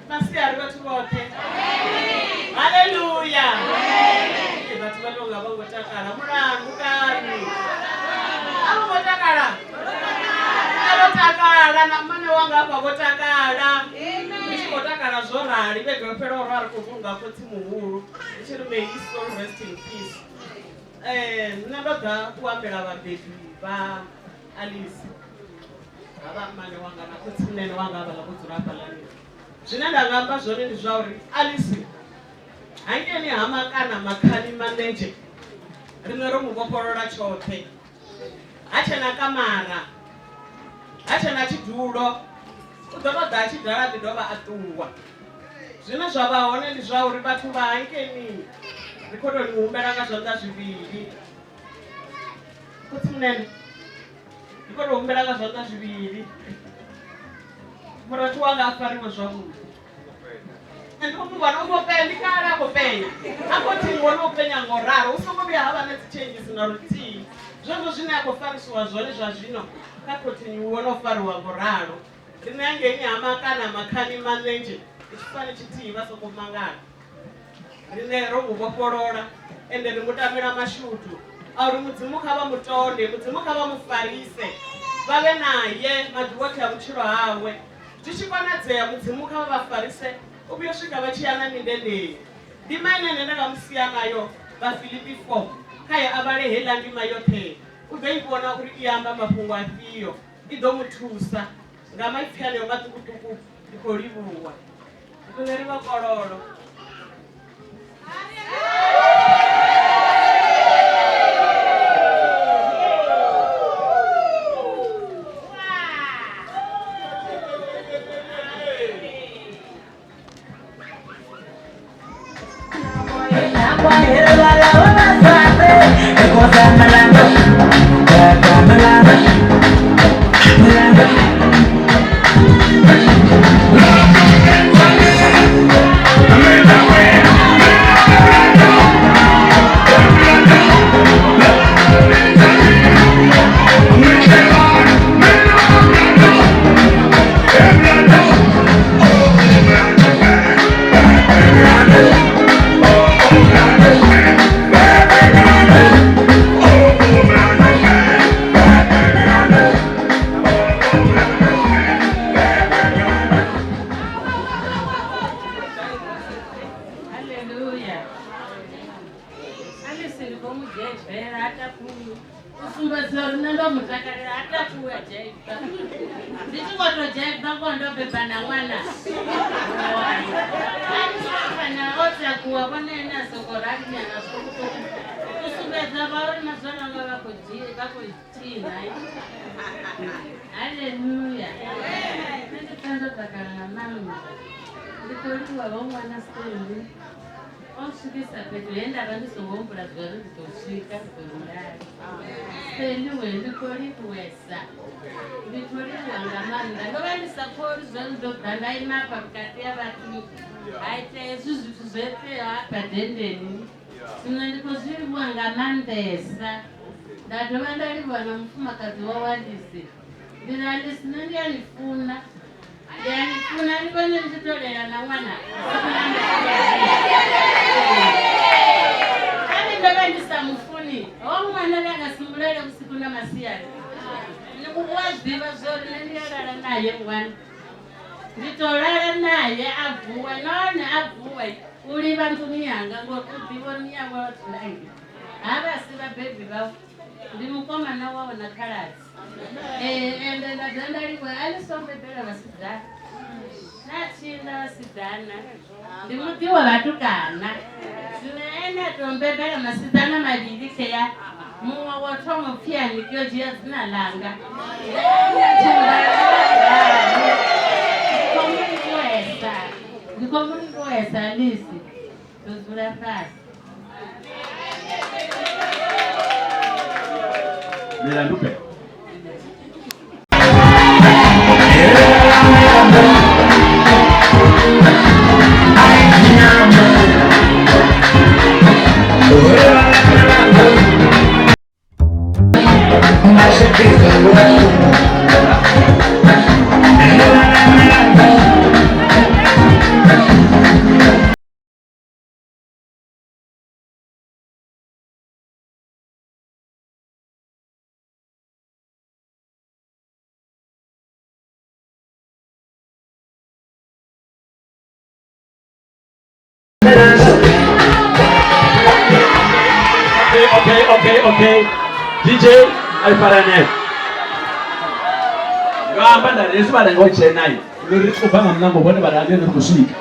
Masiari batubote. Hallelujah. Batubote ngabangotakala mulangu kani. Abotakala. Abotakala na mane wanga apa botakala. Botakala zorali begopero rari kuvunga kuti muhuru. Chiri may his soul rest in peace. Nanoda kuambela vabebi ba Alice. Abamane wanga na kuti munene wanga abala kudzurapa lani. Zvina ndangamba zvone ndi zvauri Alice hangeni hama kana makhani maneje rimwe romukoporora chote hachena kamara hachena chidhulo udotoda achigara ndidova atuwa zvino zvavahone ndi zvauri vatu vahangeni rikodoniumbera zvonda zviviri kuti munene rikodoumbera zvonda zviviri muratu wanga afariwe zvamunhu ndikuvana ungopendikara kupenya akoti ngona upenya ngoraro usangobuya hava nedzichenjisi narutii zvongo zvine akufarisiwa zvone zvazvino kakoti unofariwa ngoraro rinenge nyama kana makhani maneje ichifani chitii vasokomangana rine romuvoporora ende rimutamira mashutu auri mudzimuka vamutonde mudzimuka vamufarise vave naye madhivoti amuchiro hawe tichikonedzeya mudzimuka vavafarise ubiyosvika vachiyana mindendei ndima inene ndakamusiya nayo vaFilipi 4 kai avarehela ndima yote uzoivona uri iyamba mapungo afiyo idomutusa ngamaipyana yomatukutuku ikorivuwa ikuneri vakororo Hallelujah. Nditoriwa vamwana selu osvikisa petu yendava ndisongombura zuva rizitosvika kwerudare seliwe nditoriwesa nditoriwa ngamanda ndova ndisakori zuva rizodhandaimapa mukati yavatumiki aite izvi zvithu zvese apa dhendeni zvimwe ndikozviriwa ngamandesa ndatova ndariwa namufumakazi wawandise ndirandisina ndiyanifuna ndivone ndichitorera namwana ani ndova ndisamufuni wamwana vakasimbulere usiku namasiyani ndikukuwaziva zvori nendiyarara naye mwana nditorara naye abvuwe none abvuwe uri vantuni yanga ngokudivoni yavo vatulangi havasi vabhebhi vavo ndimukomana wavo nakaradzi ende ndadzandariwe alisombebhera vasidzana nachinda vasidzana ndimudiwa vatukana zvimwe ene tombebhera masidzana maviri keya mumwe wotomupfiyanikio jiya zina langa ndikomuriwesa lisi tozvura pasi Mirandupe. Okay. DJ Alfarane. Gamba ndare sibara ngoche nayo. Lori kubanga mnango bone barabye no kusika.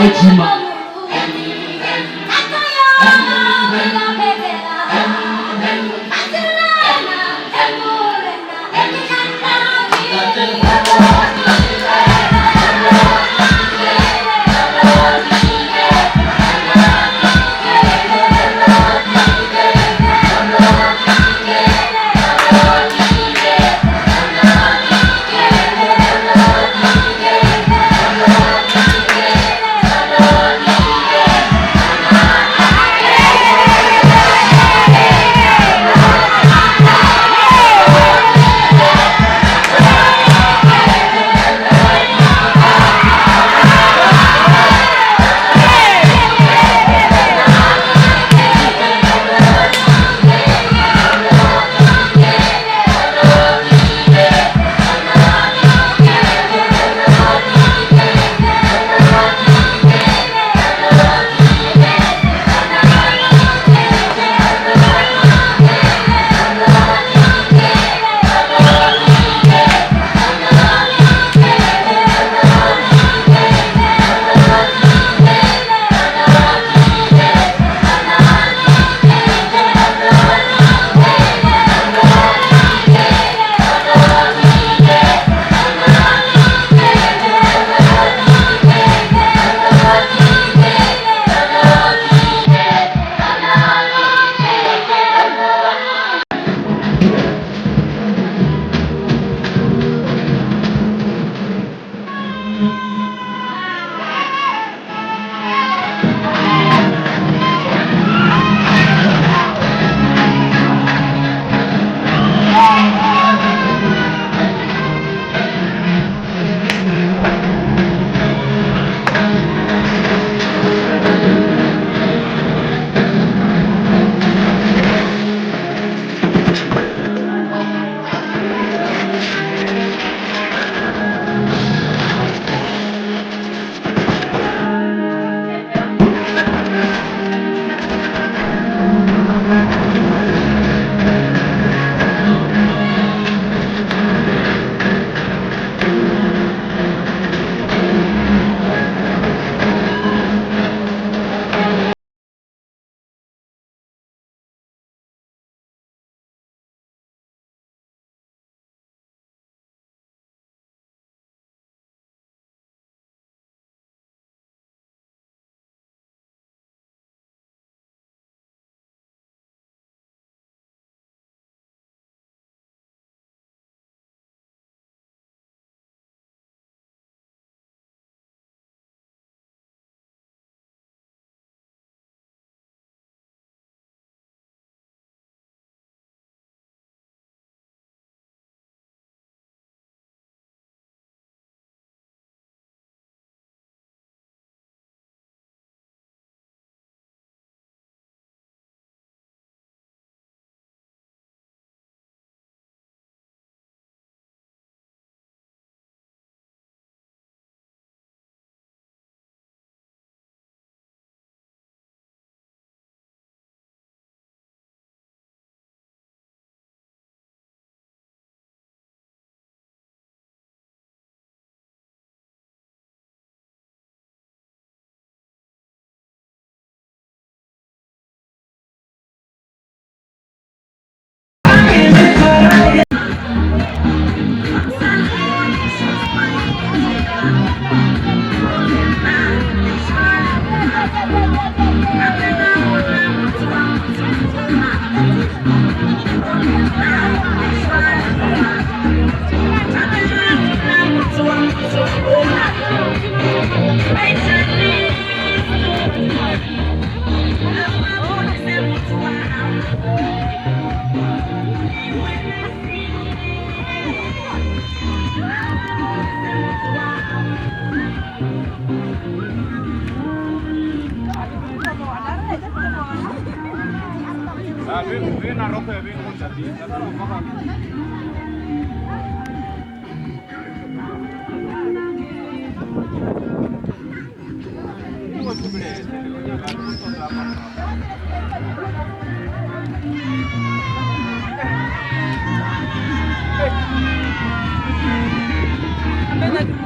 Ojima.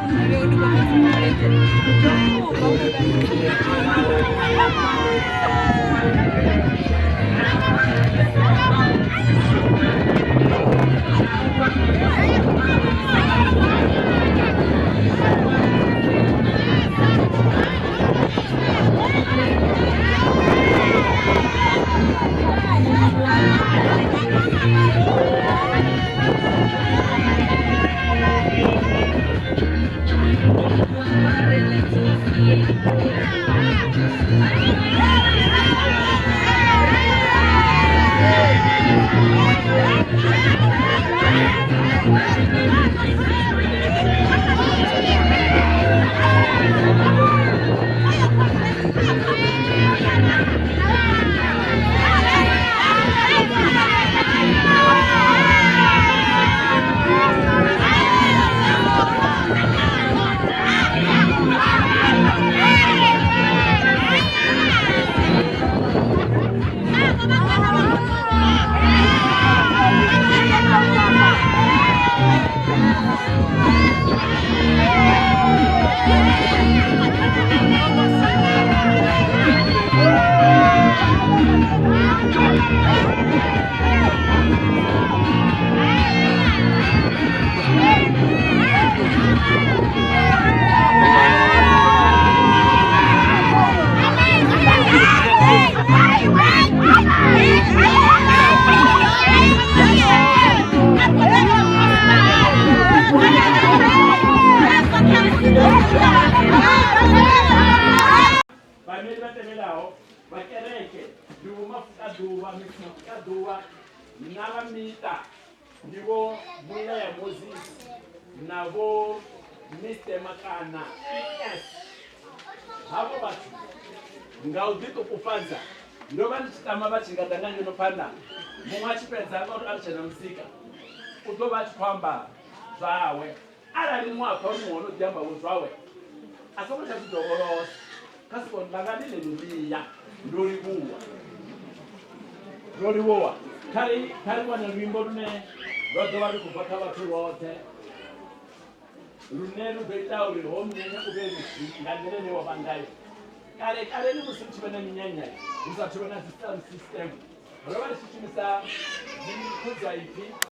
Hey. Nivo Mulaya Moses, Navo Mr. Makana, yes. Havo batu, ngaudito kufanza, ndoba nchitama bati ngatangani nopanda, mwachi peza kwa alchana msika, utoba kwamba zawe, ala ni mwaka ono jamba uzwawe, asoko cha kudogoros, kasi kwa ndangani lelulia, ndolibuwa, kari wana wimbo rune, rodo wali kupata watu wote, runelu beta uli homu nyenye ubeli, ngandele ni wabandayo. Kare ni musimchibana minyanya, usachibana system. Roba ni sichimisa, zini kuza ipi,